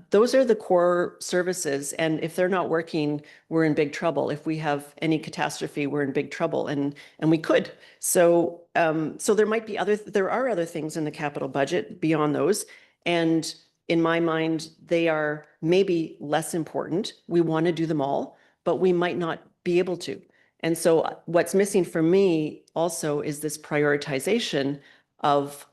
Those are the core services. And if they're not working, we're in big trouble. If we have any catastrophe, we're in big trouble, and we could. So there might be there are other things in the capital budget beyond those. And in my mind, they are maybe less important. We want to do them all, but we might not be able to. And so what's missing for me also is this prioritization of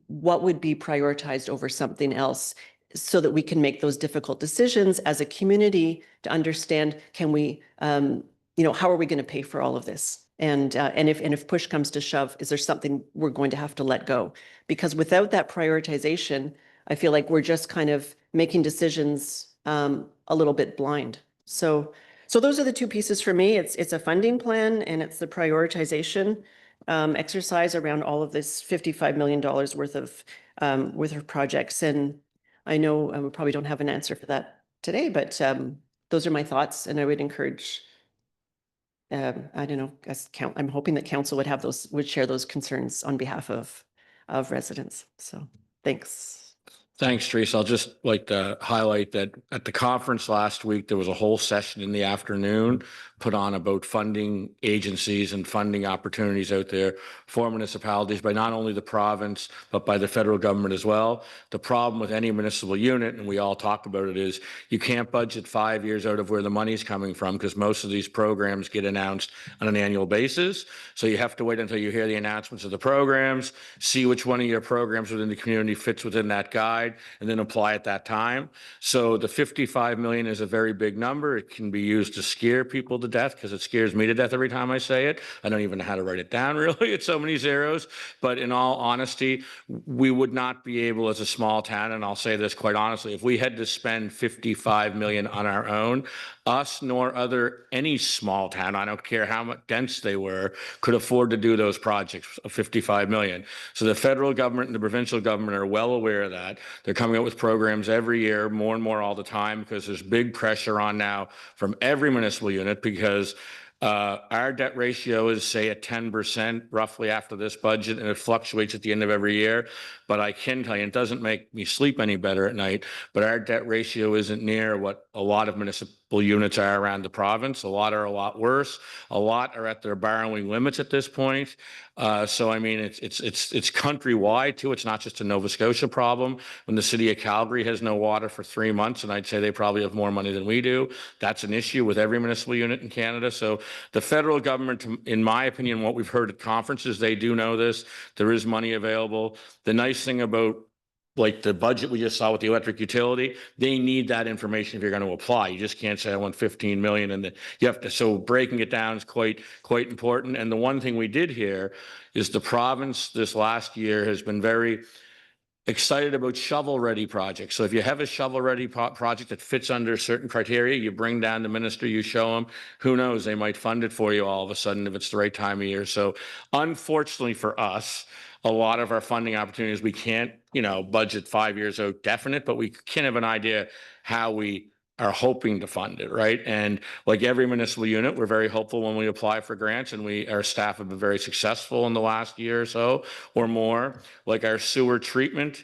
what would be prioritized over something else, so that we can make those difficult decisions as a community to understand, can we, how are we going to pay for all of this? And if push comes to shove, is there something we're going to have to let go? Because without that prioritization, I feel like we're just kind of making decisions a little bit blind. So those are the two pieces for me. It's a funding plan, and it's the prioritization exercise around all of this $55 million worth of projects. And I know we probably don't have an answer for that today, but those are my thoughts, and I would encourage, I don't know, I'm hoping that council would share those concerns on behalf of residents. So thanks. Thanks, Teresa. I'll just like to highlight that at the conference last week, there was a whole session in the afternoon put on about funding agencies and funding opportunities out there for municipalities by not only the province, but by the federal government as well. The problem with any municipal unit, and we all talk about it, is you can't budget 5 years out of where the money's coming from, because most of these programs get announced on an annual basis. So you have to wait until you hear the announcements of the programs, see which one of your programs within the community fits within that guide, and then apply at that time. So the 55 million is a very big number. It can be used to scare people to death, because it scares me to death every time I say it. I don't even know how to write it down, really. It's so many zeros. But in all honesty, we would not be able, as a small town, and I'll say this quite honestly, if we had to spend 55 million on our own, us nor any small town, I don't care how much dense they were, could afford to do those projects of 55 million. So the federal government and the provincial government are well aware of that. They're coming up with programs every year, more and more all the time, because there's big pressure on now from every municipal unit, because our debt ratio is, say, at 10% roughly after this budget, and it fluctuates at the end of every year. But I can tell you, it doesn't make me sleep any better at night, but our debt ratio isn't near what a lot of municipal units are around the province. A lot are a lot worse. A lot are at their borrowing limits at this point. So I mean, it's countrywide too. It's not just a Nova Scotia problem. When the city of Calgary has no water for 3 months, and I'd say they probably have more money than we do, that's an issue with every municipal unit in Canada. So the federal government, in my opinion, what we've heard at conferences, they do know this. There is money available. The nice thing about, like, the budget we just saw with the electric utility, they need that information if you're going to apply. You just can't say I want 15 million, and you have to. So breaking it down is quite important. And the one thing we did here is the province this last year has been very excited about shovel-ready projects. So if you have a shovel-ready project that fits under certain criteria, you bring down the minister, you show them, who knows, they might fund it for you all of a sudden if it's the right time of year. So unfortunately for us, a lot of our funding opportunities, we can't, budget 5 years out definite, but we can have an idea how we are hoping to fund it, right? And like every municipal unit, we're very hopeful when we apply for grants, and our staff have been very successful in the last year or so or more. Like our sewer treatment,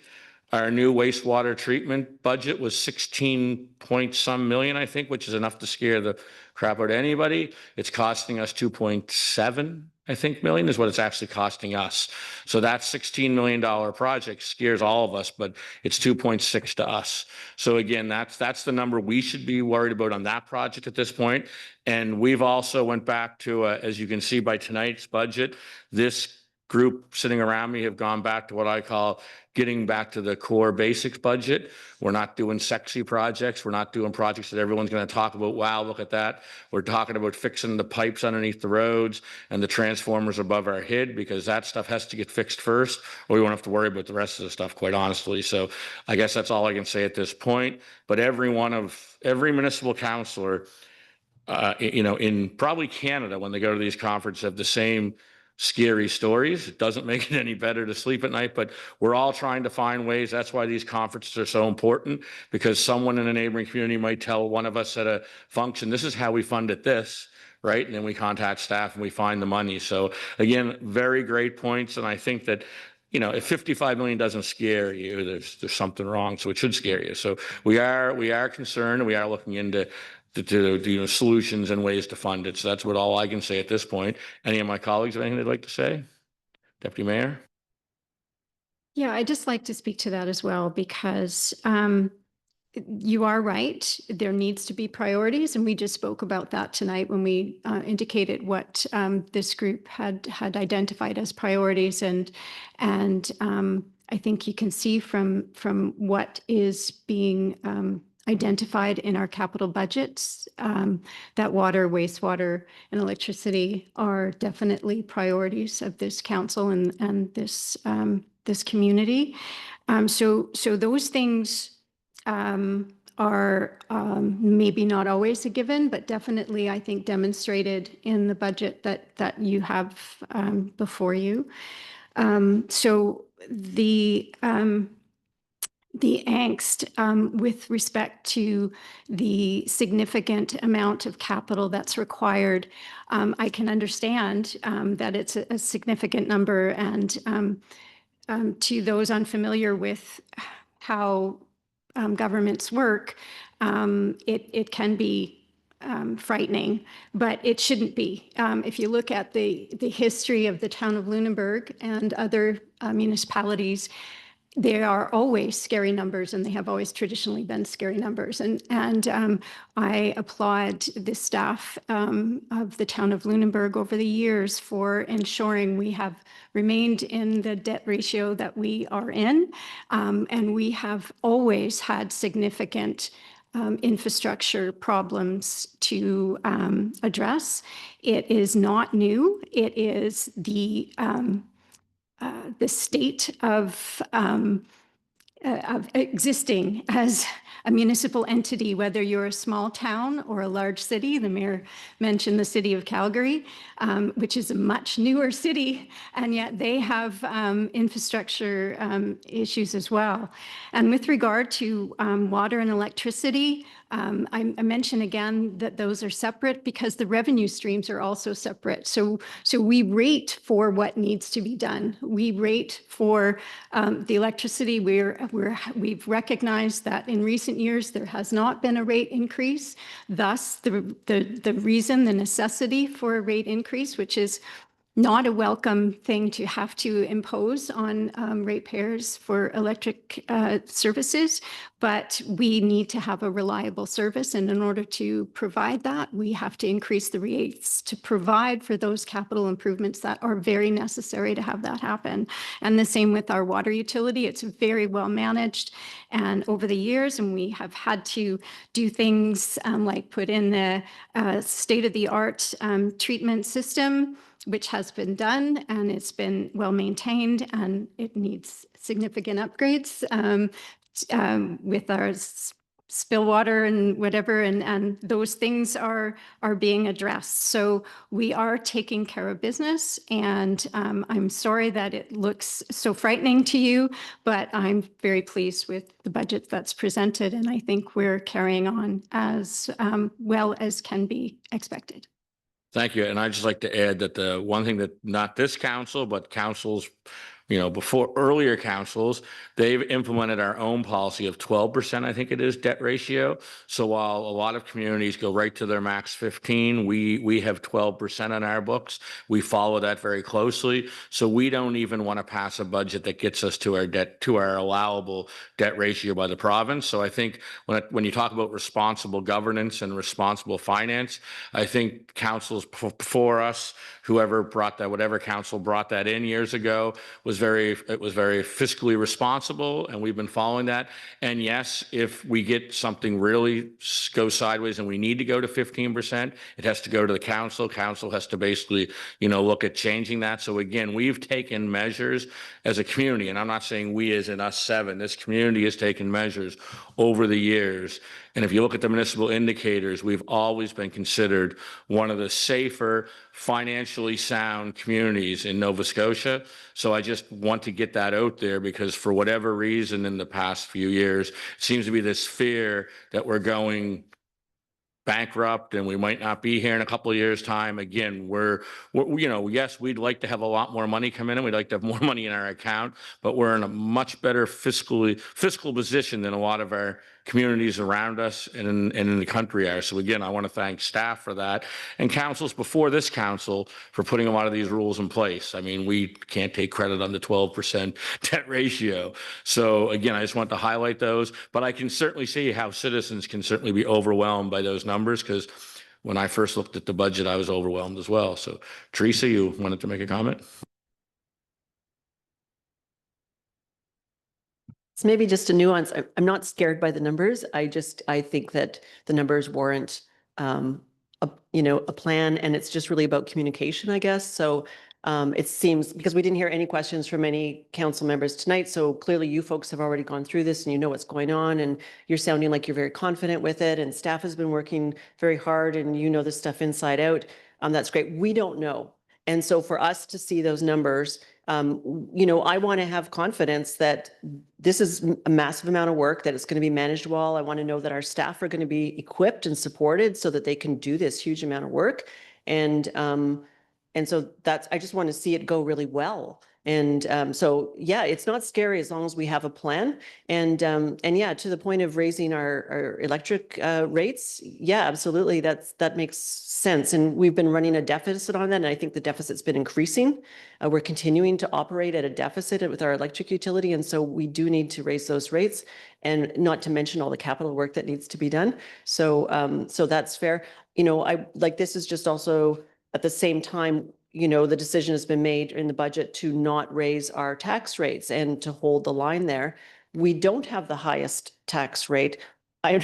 our new wastewater treatment budget was 16 point some million, I think, which is enough to scare the crap out of anybody. It's costing us 2.7, I think, million is what it's actually costing us. So that $16 million project scares all of us, but it's 2.6 to us. So again, that's the number we should be worried about on that project at this point. And we've also went back to, as you can see by tonight's budget, this group sitting around me have gone back to what I call getting back to the core basics budget. We're not doing sexy projects. We're not doing projects that everyone's going to talk about. Wow, look at that. We're talking about fixing the pipes underneath the roads and the transformers above our head, because that stuff has to get fixed first, or we won't have to worry about the rest of the stuff, quite honestly. So I guess that's all I can say at this point. But every municipal councillor, in probably Canada, when they go to these conferences, have the same scary stories. It doesn't make it any better to sleep at night, but we're all trying to find ways. That's why these conferences are so important, because someone in a neighboring community might tell one of us at a function, this is how we funded this, right? And then we contact staff and we find the money. So again, very great points. And I think that, you know, if 55 million doesn't scare you, there's something wrong. So it should scare you. So we are concerned, and we are looking into solutions and ways to fund it. So that's what all I can say at this point. Any of my colleagues have anything they'd like to say? Deputy Mayor? Yeah, I'd just like to speak to that as well, because you are right. There needs to be priorities, and we just spoke about that tonight when we indicated what this group had identified as priorities, and I think you can see from what is being identified in our capital budgets that water, wastewater, and electricity are definitely priorities of this council and this community. So those things are maybe not always a given, but definitely, I think, demonstrated in the budget that you have before you. So the angst with respect to the significant amount of capital that's required, I can understand that it's a significant number, and to those unfamiliar with how governments work, it can be frightening, but it shouldn't be. If you look at the history of the town of Lunenburg and other municipalities, there are always scary numbers, and they have always traditionally been scary numbers. And I applaud the staff of the town of Lunenburg over the years for ensuring we have remained in the debt ratio that we are in. And we have always had significant infrastructure problems to address. It is not new. It is the state of existing as a municipal entity, whether you're a small town or a large city. The mayor mentioned the city of Calgary, which is a much newer city, and yet they have infrastructure issues as well. And with regard to water and electricity, I mention again that those are separate because the revenue streams are also separate. So we rate for what needs to be done. We rate for the electricity. We've recognized that in recent years there has not been a rate increase. Thus, the reason, the necessity for a rate increase, which is not a welcome thing to have to impose on ratepayers for electric services, but we need to have a reliable service. And in order to provide that, we have to increase the rates to provide for those capital improvements that are very necessary to have that happen. And the same with our water utility. It's very well managed. And over the years, and we have had to do things like put in the state-of-the-art treatment system, which has been done, and it's been well maintained, and it needs significant upgrades with our spill water and whatever, and those things are being addressed. So we are taking care of business, and I'm sorry that it looks so frightening to you, but I'm very pleased with the budget that's presented, and I think we're carrying on as well as can be expected. Thank you. And I'd just like to add that the one thing that not this council, but councils, before earlier councils, they've implemented our own policy of 12%, I think it is, debt ratio. So while a lot of communities go right to their max 15, we have 12% on our books. We follow that very closely. So we don't even want to pass a budget that gets us to our allowable debt ratio by the province. So I think when you talk about responsible governance and responsible finance, I think councils before us, whatever council brought that in years ago, was very fiscally responsible, and we've been following that. And yes, if we get something really go sideways and we need to go to 15%, it has to go to the council. Council has to basically, look at changing that. So again, we've taken measures as a community, and I'm not saying we as in us seven, this community has taken measures over the years. And if you look at the municipal indicators, we've always been considered one of the safer, financially sound communities in Nova Scotia. So I just want to get that out there, because for whatever reason in the past few years, it seems to be this fear that we're going bankrupt and we might not be here in a couple of years' time. Again, we're, you know, yes, we'd like to have a lot more money come in and we'd like to have more money in our account, but we're in a much better fiscal position than a lot of our communities around us and in the country are. So again, I want to thank staff for that and councils before this council for putting a lot of these rules in place. I mean, we can't take credit on the 12% debt ratio. So again, I just want to highlight those, but I can certainly see how citizens can certainly be overwhelmed by those numbers, because when I first looked at the budget, I was overwhelmed as well. So Teresa, you wanted to make a comment? It's maybe just a nuance. I'm not scared by the numbers. I think that the numbers warrant, a plan, and it's just really about communication, I guess. So it seems, because we didn't hear any questions from any council members tonight, so clearly you folks have already gone through this and you know what's going on, and you're sounding like you're very confident with it, and staff has been working very hard and you know this stuff inside out. That's great. We don't know. And so for us to see those numbers, I want to have confidence that this is a massive amount of work, that it's going to be managed well. I want to know that our staff are going to be equipped and supported so that they can do this huge amount of work. And so I just want to see it go really well. And so, yeah, it's not scary as long as we have a plan. And yeah, to the point of raising our electric rates, yeah, absolutely, that makes sense. And we've been running a deficit on that, and I think the deficit's been increasing. We're continuing to operate at a deficit with our electric utility, and so we do need to raise those rates, and not to mention all the capital work that needs to be done. So that's fair. This is just also at the same time, the decision has been made in the budget to not raise our tax rates and to hold the line there. We don't have the highest tax rate. I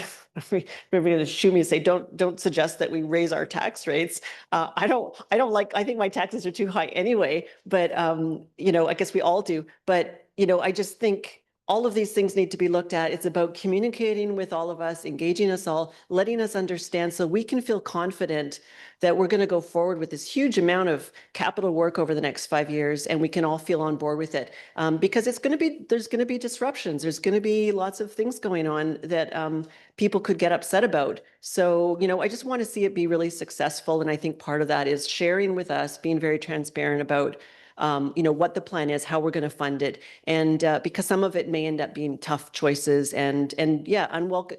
remember going to shoot me and say, don't suggest that we raise our tax rates. I think my taxes are too high anyway, but I guess we all do. But, I just think all of these things need to be looked at. It's about communicating with all of us, engaging us all, letting us understand so we can feel confident that we're going to go forward with this huge amount of capital work over the next 5 years, and we can all feel on board with it. Because there's going to be disruptions. There's going to be lots of things going on that people could get upset about. So, I just want to see it be really successful. And I think part of that is sharing with us, being very transparent about what the plan is, how we're going to fund it. And because some of it may end up being tough choices and yeah, unwelcome,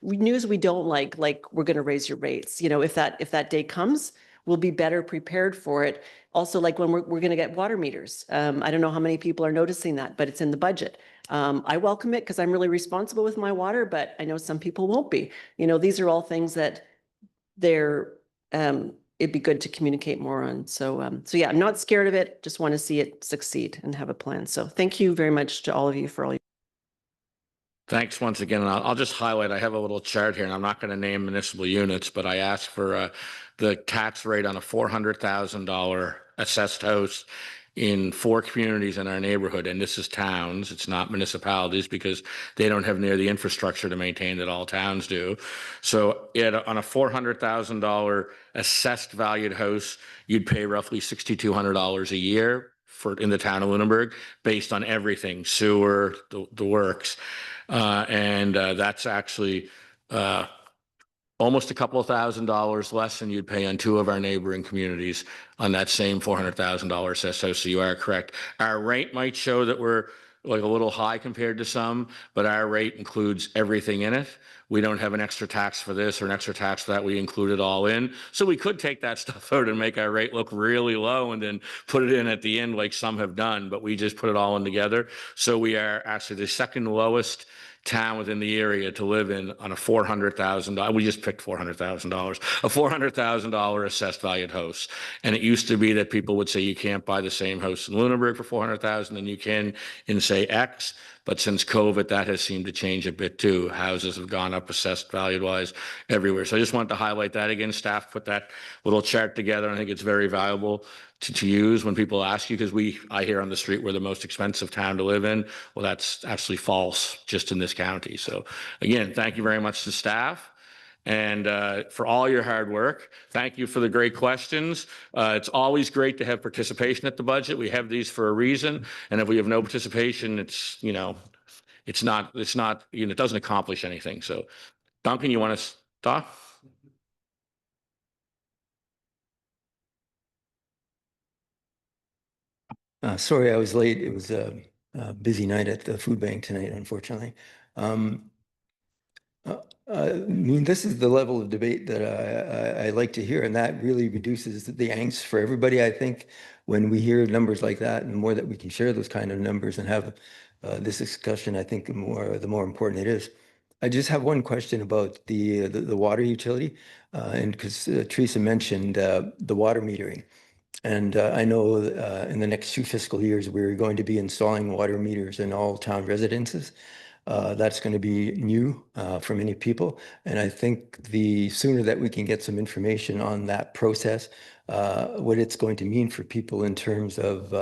news we don't like we're going to raise your rates. If that day comes, we'll be better prepared for it. Also, like when we're going to get water meters. I don't know how many people are noticing that, but it's in the budget. I welcome it because I'm really responsible with my water, but I know some people won't be. These are all things that it'd be good to communicate more on. So yeah, I'm not scared of it. Just want to see it succeed and have a plan. So thank you very much to all of you for all your. Thanks once again. And I'll just highlight, I have a little chart here, and I'm not going to name municipal units, but I asked for the tax rate on a $400,000 assessed house in 4 communities in our neighborhood. And this is towns. It's not municipalities, because they don't have near the infrastructure to maintain that all towns do. So on a $400,000 assessed valued house, you'd pay roughly $6,200 a year in the town of Lunenburg, based on everything, sewer, the works. And that's actually almost a couple of $1,000s less than you'd pay on 2 of our neighboring communities on that same $400,000 assessed house. So you are correct. Our rate might show that we're like a little high compared to some, but our rate includes everything in it. We don't have an extra tax for this or an extra tax for that. We include it all in. So we could take that stuff out and make our rate look really low and then put it in at the end like some have done, but we just put it all in together. So we are actually the second lowest town within the area to live in on a $400,000. We just picked $400,000, a $400,000 assessed valued house. And it used to be that people would say you can't buy the same house in Lunenburg for $400,000 than you can in, say, X. But since COVID, that has seemed to change a bit too. Houses have gone up assessed valued wise everywhere. So I just wanted to highlight that again. Staff put that little chart together. I think it's very valuable to use when people ask you, because I hear on the street we're the most expensive town to live in. Well, that's absolutely false just in this county. So again, thank you very much to staff and for all your hard work. Thank you for the great questions. It's always great to have participation at the budget. We have these for a reason. And if we have no participation, it doesn't accomplish anything. So Duncan, you want to stop? Sorry, I was late. It was a busy night at the food bank tonight, unfortunately. Um, I mean, this is the level of debate that I like to hear, and that really reduces the angst for everybody. I think when we hear numbers like that, and the more that we can share those kind of numbers and have this discussion, I think the more important it is. I just have one question about the water utility, and because Teresa mentioned the water metering. And I know in the next 2 fiscal years, we're going to be installing water meters in all town residences. That's going to be new for many people. And I think the sooner that we can get some information on that process, what it's going to mean for people in terms of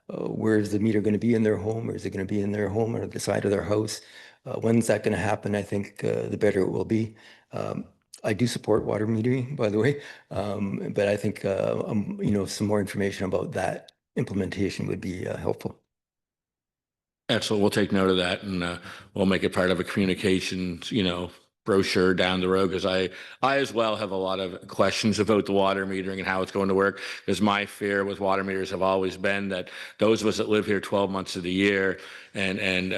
where is the meter going to be in their home, or is it going to be in their home or the side of their house? When's that going to happen? I think the better it will be. I do support water metering, by the way, but I think some more information about that implementation would be helpful. Excellent. We'll take note of that, and we'll make it part of a communications, brochure down the road, because I as well have a lot of questions about the water metering and how it's going to work. Because my fear with water meters have always been that those of us that live here 12 months of the year and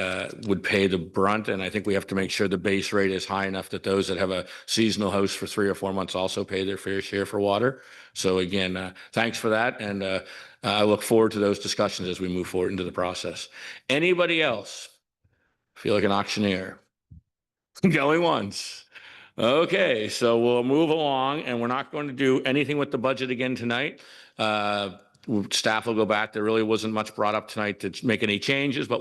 would pay the brunt. And I think we have to make sure the base rate is high enough that those that have a seasonal house for 3 or 4 months also pay their fair share for water. So again, thanks for that, and I look forward to those discussions as we move forward into the process. Anybody else feel like an auctioneer? Going once. Okay, so we'll move along, and we're not going to do anything with the budget again tonight. Staff will go back. There really wasn't much brought up tonight to make any changes, but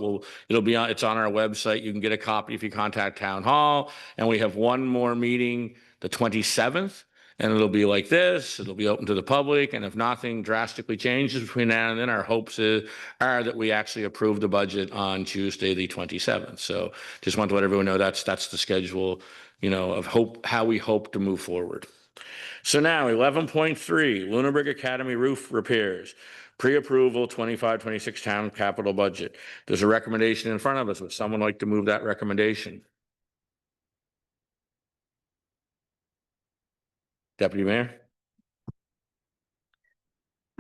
it's on our website. You can get a copy if you contact Town Hall. And we have one more meeting, the 27th, and it'll be like this. It'll be open to the public, and if nothing drastically changes between now and then, our hopes are that we actually approve the budget on Tuesday, the 27th. So just want to let everyone know that's the schedule, of how we hope to move forward. So now 11.3, Lunenburg Academy roof repairs, pre-approval 25-26 town capital budget. There's a recommendation in front of us. Would someone like to move that recommendation? Deputy Mayor?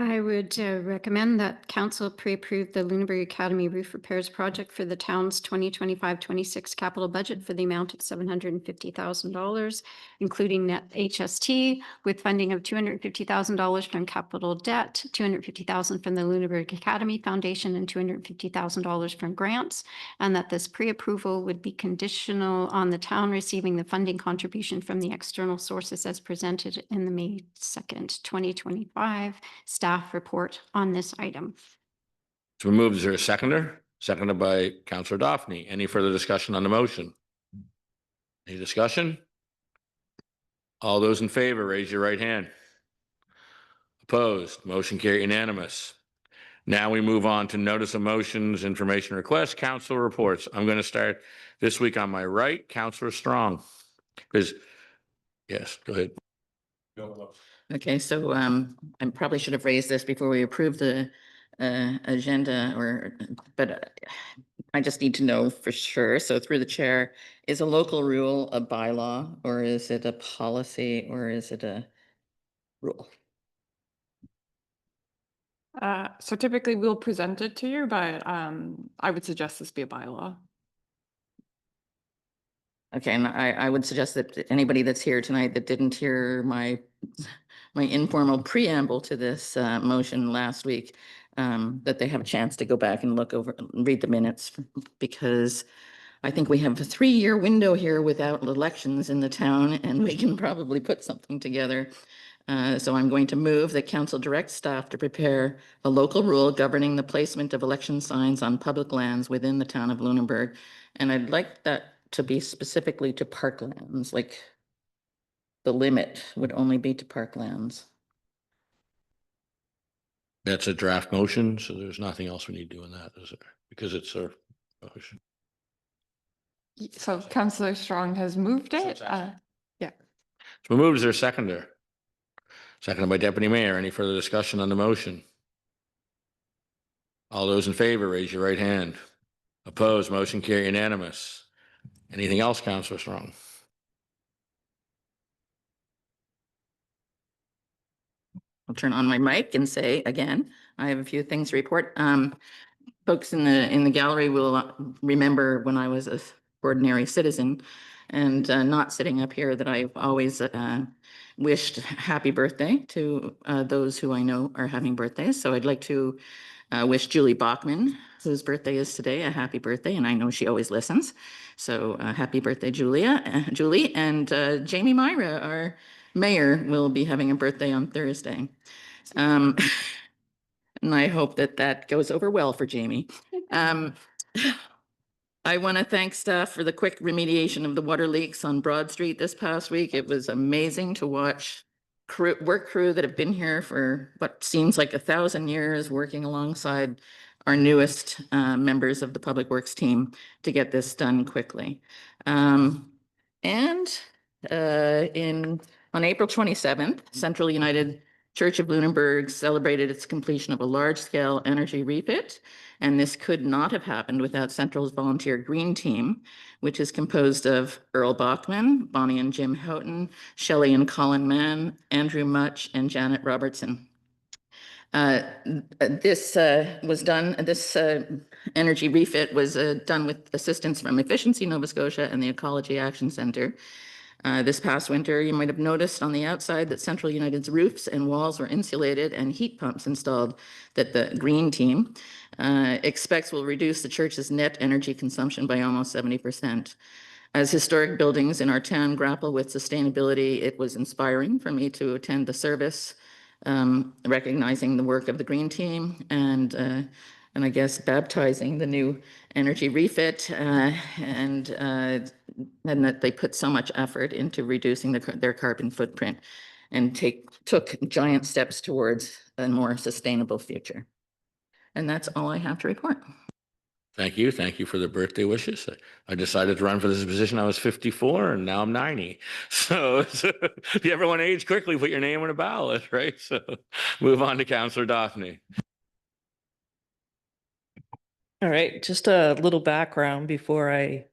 I would recommend that council pre-approve the Lunenburg Academy roof repairs project for the town's 2025-26 capital budget for the amount of $750,000, including net HST, with funding of $250,000 from capital debt, $250,000 from the Lunenburg Academy Foundation, and $250,000 from grants, and that this pre-approval would be conditional on the town receiving the funding contribution from the external sources as presented in the May 2nd, 2025 staff report on this item. It's been moved. Is there a seconder? Seconded by Councillor Daphne. Any further discussion on the motion? Any discussion? All those in favor, raise your right hand. Opposed? Motion carried unanimous. Now we move on to notice of motions, information requests, council reports. I'm going to start this week on my right, Councillor Strong. Yes, go ahead. Okay, so I probably should have raised this before we approved the agenda, but I just need to know for sure. So through the chair, is a local rule a bylaw, or is it a policy, or is it a rule? So typically we'll present it to you, but I would suggest this be a bylaw. Okay, and I would suggest that anybody that's here tonight that didn't hear my informal preamble to this motion last week, that they have a chance to go back and look over, read the minutes, because I think we have a 3-year window here without elections in the town, and we can probably put something together. So I'm going to move that council direct staff to prepare a local rule governing the placement of election signs on public lands within the town of Lunenburg. And I'd like that to be specifically to parklands, like the limit would only be to parklands. That's a draft motion, so there's nothing else we need to do in that, is there? Because it's a motion. So Councillor Strong has moved it. Yeah. It's been moved. Is there a seconder? Seconded by Deputy Mayor. Any further discussion on the motion? All those in favor, raise your right hand. Opposed, motion carried unanimous. Anything else, Councillor Strong? I'll turn on my mic and say again, I have a few things to report. Folks in the gallery will remember when I was an ordinary citizen and not sitting up here that I've always wished happy birthday to those who I know are having birthdays. So I'd like to wish Julie Bachman, whose birthday is today, a happy birthday, and I know she always listens. So happy birthday, Julie. And Jamie Myra, our mayor, will be having a birthday on Thursday. And I hope that that goes over well for Jamie. I want to thank staff for the quick remediation of the water leaks on Broad Street this past week. It was amazing to watch work crew that have been here for what seems like 1,000 years, working alongside our newest members of the Public Works team to get this done quickly. And on April 27th, Central United Church of Lunenburg celebrated its completion of a large-scale energy refit, and this could not have happened without Central's volunteer green team, which is composed of Earl Bachman, Bonnie and Jim Houghton, Shelley and Colin Mann, Andrew Much, and Janet Robertson. This energy refit was done with assistance from Efficiency Nova Scotia and the Ecology Action Centre. This past winter, you might have noticed on the outside that Central United's roofs and walls were insulated and heat pumps installed that the green team expects will reduce the church's net energy consumption by almost 70%. As historic buildings in our town grapple with sustainability, it was inspiring for me to attend the service, recognizing the work of the green team and I guess baptizing the new energy refit and that they put so much effort into reducing their carbon footprint and took giant steps towards a more sustainable future. And that's all I have to report. Thank you. Thank you for the birthday wishes. I decided to run for this position. I was 54 and now I'm 90. So if you ever want to age quickly, put your name on a ballot, right? So move on to Councillor Daphne. All right, just a little background before I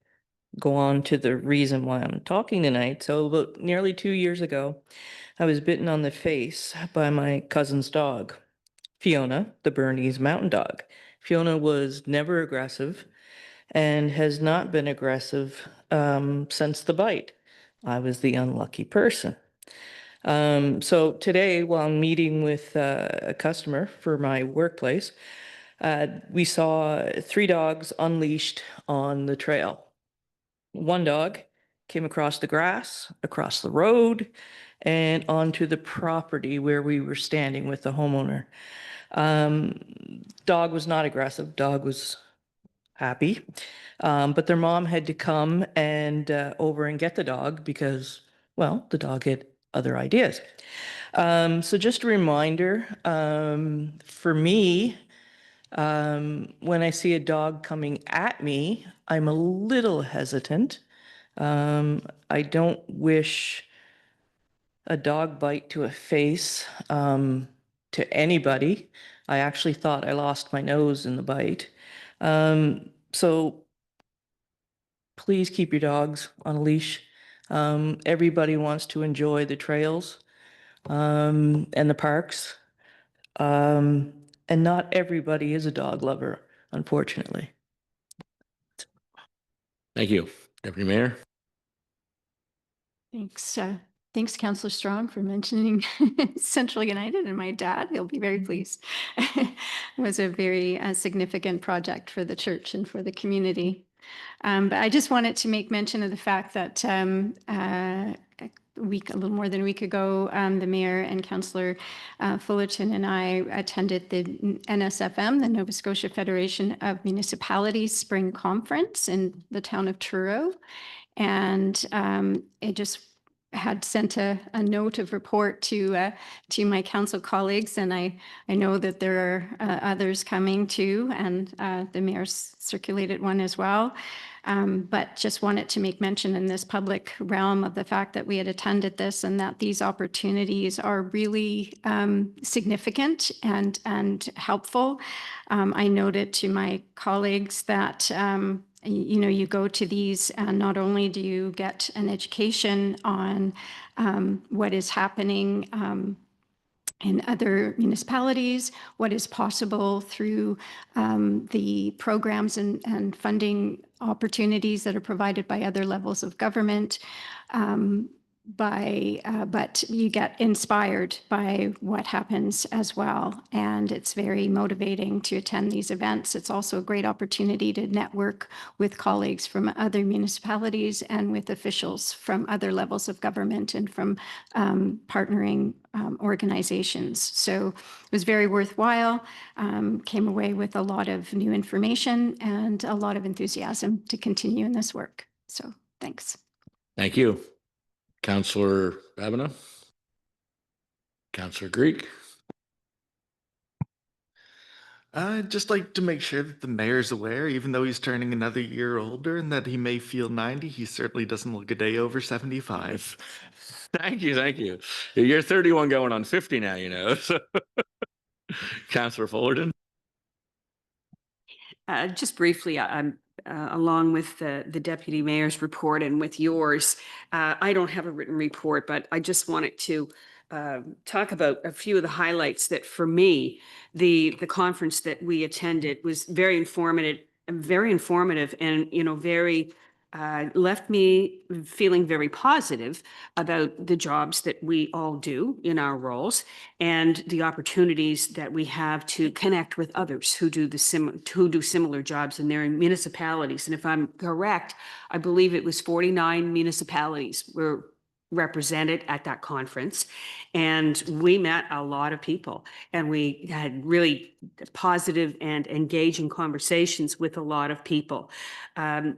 go on to the reason why I'm talking tonight. So about nearly 2 years ago, I was bitten on the face by my cousin's dog, Fiona, the Bernese Mountain Dog. Fiona was never aggressive and has not been aggressive since the bite. I was the unlucky person. So today, while I'm meeting with a customer for my workplace, we saw 3 dogs unleashed on the trail. One dog came across the grass, across the road, and onto the property where we were standing with the homeowner. Dog was not aggressive. Dog was happy. But their mom had to come and over and get the dog because, well, the dog had other ideas. So just a reminder, for me, when I see a dog coming at me, I'm a little hesitant. I don't wish a dog bite to a face to anybody. I actually thought I lost my nose in the bite. So please keep your dogs on a leash. Everybody wants to enjoy the trails and the parks. And not everybody is a dog lover, unfortunately. Thank you. Deputy Mayor. Thanks. Thanks, Councillor Strong, for mentioning Central United and my dad. He'll be very pleased. It was a very significant project for the church and for the community. But I just wanted to make mention of the fact that a little more than a week ago, the mayor and Councillor Fullerton and I attended the NSFM, the Nova Scotia Federation of Municipalities Spring Conference in the town of Truro. And it just had sent a note of report to my council colleagues, and I know that there are others coming too, and the mayor's circulated one as well. But just wanted to make mention in this public realm of the fact that we had attended this and that these opportunities are really significant and helpful. I noted to my colleagues that you go to these and not only do you get an education on what is happening in other municipalities, what is possible through the programs and funding opportunities that are provided by other levels of government. But you get inspired by what happens as well. And it's very motivating to attend these events. It's also a great opportunity to network with colleagues from other municipalities and with officials from other levels of government and from partnering organizations. So it was very worthwhile. Came away with a lot of new information and a lot of enthusiasm to continue in this work. So thanks. Thank you. Councillor Babineau? Councillor Greek? I'd just like to make sure that the mayor's aware, even though he's turning another year older and that he may feel 90, he certainly doesn't look a day over 75. Thank you, thank you. You're 31 going on 50 now, you know. So. Councillor Fullerton? Just briefly, I'm along with the deputy mayor's report and with yours. I don't have a written report, but I just wanted to talk about a few of the highlights that for me, the conference that we attended was very informative and, you know, very left me feeling very positive about the jobs that we all do in our roles and the opportunities that we have to connect with others who do similar jobs in their municipalities. And if I'm correct, I believe it was 49 municipalities were represented at that conference, and we met a lot of people, and we had really positive and engaging conversations with a lot of people.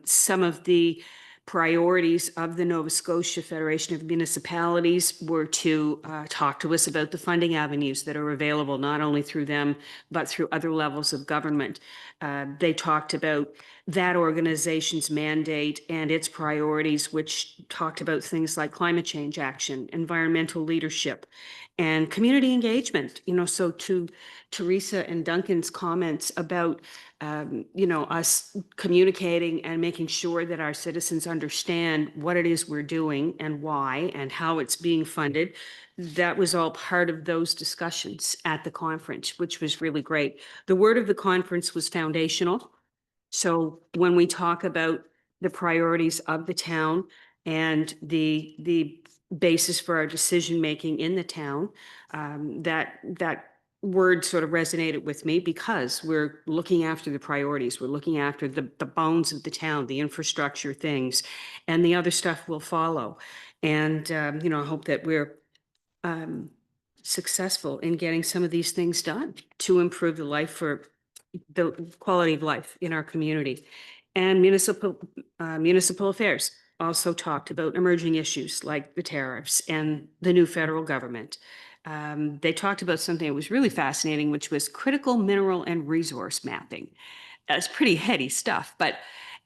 Some of the priorities of the Nova Scotia Federation of Municipalities were to talk to us about the funding avenues that are available, not only through them, but through other levels of government. They talked about that organization's mandate and its priorities, which talked about things like climate change action, environmental leadership, and community engagement. You know, so to Teresa and Duncan's comments about you know, us communicating and making sure that our citizens understand what it is we're doing and why and how it's being funded. That was all part of those discussions at the conference, which was really great. The word of the conference was foundational. So when we talk about the priorities of the town and the basis for our decision making in the town, that word sort of resonated with me because we're looking after the priorities. We're looking after the bones of the town, the infrastructure things, and the other stuff will follow. And, you know, I hope that we're successful in getting some of these things done to improve the life for the quality of life in our community. And municipal affairs also talked about emerging issues like the tariffs and the new federal government. They talked about something that was really fascinating, which was critical mineral and resource mapping. It's pretty heady stuff, but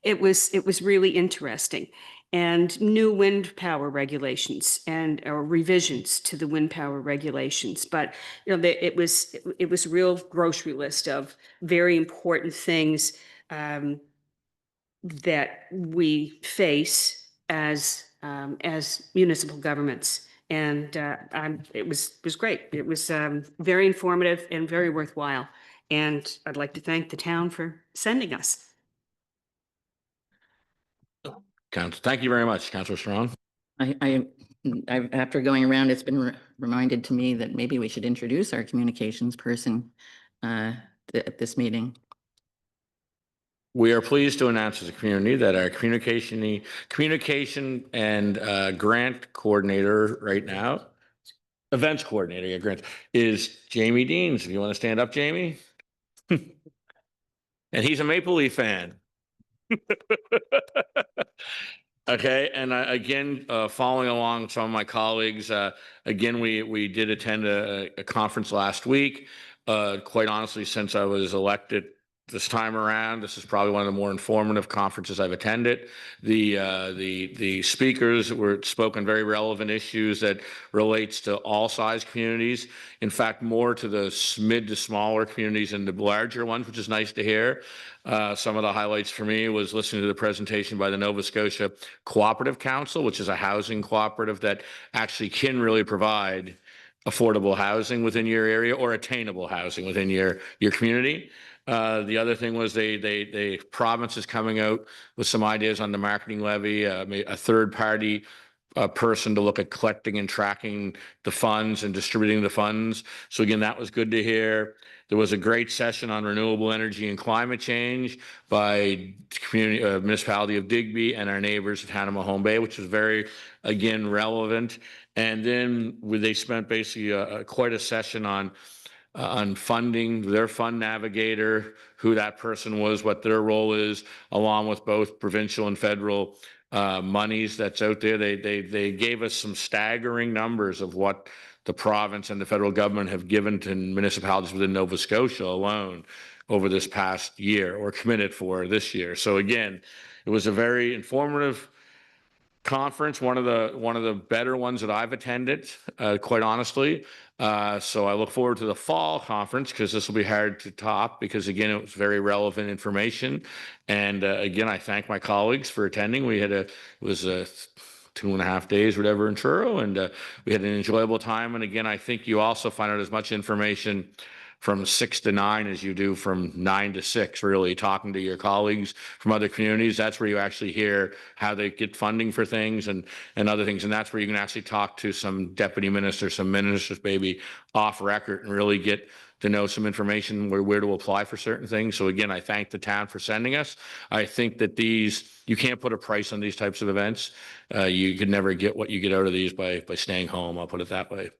it was really interesting. And new wind power regulations or revisions to the wind power regulations. But you know, it was a real grocery list of very important things that we face as municipal governments. And it was great. It was very informative and very worthwhile. And I'd like to thank the town for sending us. Thank you very much, Councillor Strong. After going around, it's been reminded to me that maybe we should introduce our communications person at this meeting. We are pleased to announce as a community that our communication and grant coordinator right now, events coordinator, yeah, grant, is Jamie Deans. If you want to stand up, Jamie. And he's a Maple Leaf fan. Okay, and again, following along some of my colleagues, again, we did attend a conference last week. Quite honestly, since I was elected this time around, this is probably one of the more informative conferences I've attended. The speakers were spoken very relevant issues that relates to all size communities. In fact, more to the mid to smaller communities and the larger ones, which is nice to hear. Some of the highlights for me was listening to the presentation by the Nova Scotia Cooperative Council, which is a housing cooperative that actually can really provide affordable housing within your area or attainable housing within your community. The other thing was the province is coming out with some ideas on the marketing levy, a third party person to look at collecting and tracking the funds and distributing the funds. So again, that was good to hear. There was a great session on renewable energy and climate change by community municipality of Digby and our neighbors of Town of Mahone Bay, which was very, again, relevant. And then they spent basically quite a session on funding, their fund navigator, who that person was, what their role is, along with both provincial and federal monies that's out there. They gave us some staggering numbers of what the province and the federal government have given to municipalities within Nova Scotia alone over this past year, or committed for this year. So again, it was a very informative conference, one of the better ones that I've attended, quite honestly. So I look forward to the fall conference, because this will be hard to top, because again, it was very relevant information. And again, I thank my colleagues for attending. It was 2.5 days, whatever, in Truro, and we had an enjoyable time. And again, I think you also find out as much information from 6 to 9 as you do from 9 to 6, really talking to your colleagues from other communities. That's where you actually hear how they get funding for things and other things. And that's where you can actually talk to some deputy ministers, some ministers maybe off record, and really get to know some information where to apply for certain things. So again, I thank the town for sending us. I think that you can't put a price on these types of events. You could never get what you get out of these by staying home. I'll put it that way.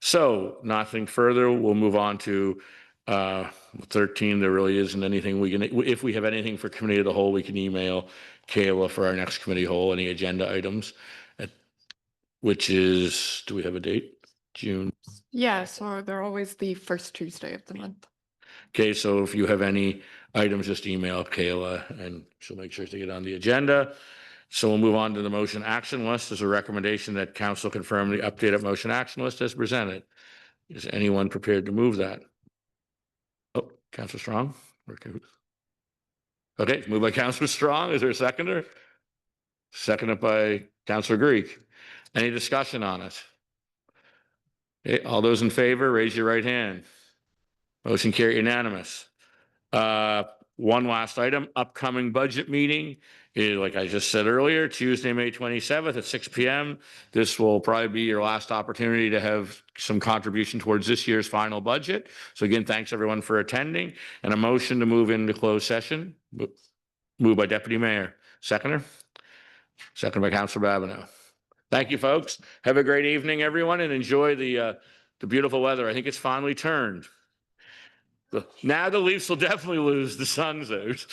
So nothing further. We'll move on to 13. There really isn't anything we can, if we have anything for committee of the whole, we can email Kayla for our next committee whole, any agenda items, which is, do we have a date? June. Yeah, so they're always the first Tuesday of the month. Okay, so if you have any items, just email Kayla and she'll make sure to get on the agenda. So we'll move on to the motion action list. There's a recommendation that council confirm the updated motion action list as presented. Is anyone prepared to move that? Oh, Councillor Strong. Okay, moved by Councillor Strong. Is there a seconder? Seconded by Councillor Greek. Any discussion on it? Okay, all those in favor, raise your right hand. Motion carried unanimous. One last item, upcoming budget meeting is, like I just said earlier, Tuesday, May 27th at 6 p.m. This will probably be your last opportunity to have some contribution towards this year's final budget. So again, thanks everyone for attending, and a motion to move into closed session. Moved by Deputy Mayor. Seconder? Second by Councillor Babineau. Thank you, folks. Have a great evening, everyone, and enjoy the beautiful weather. I think it's finally turned. Now the Leafs will definitely lose. The sun's out.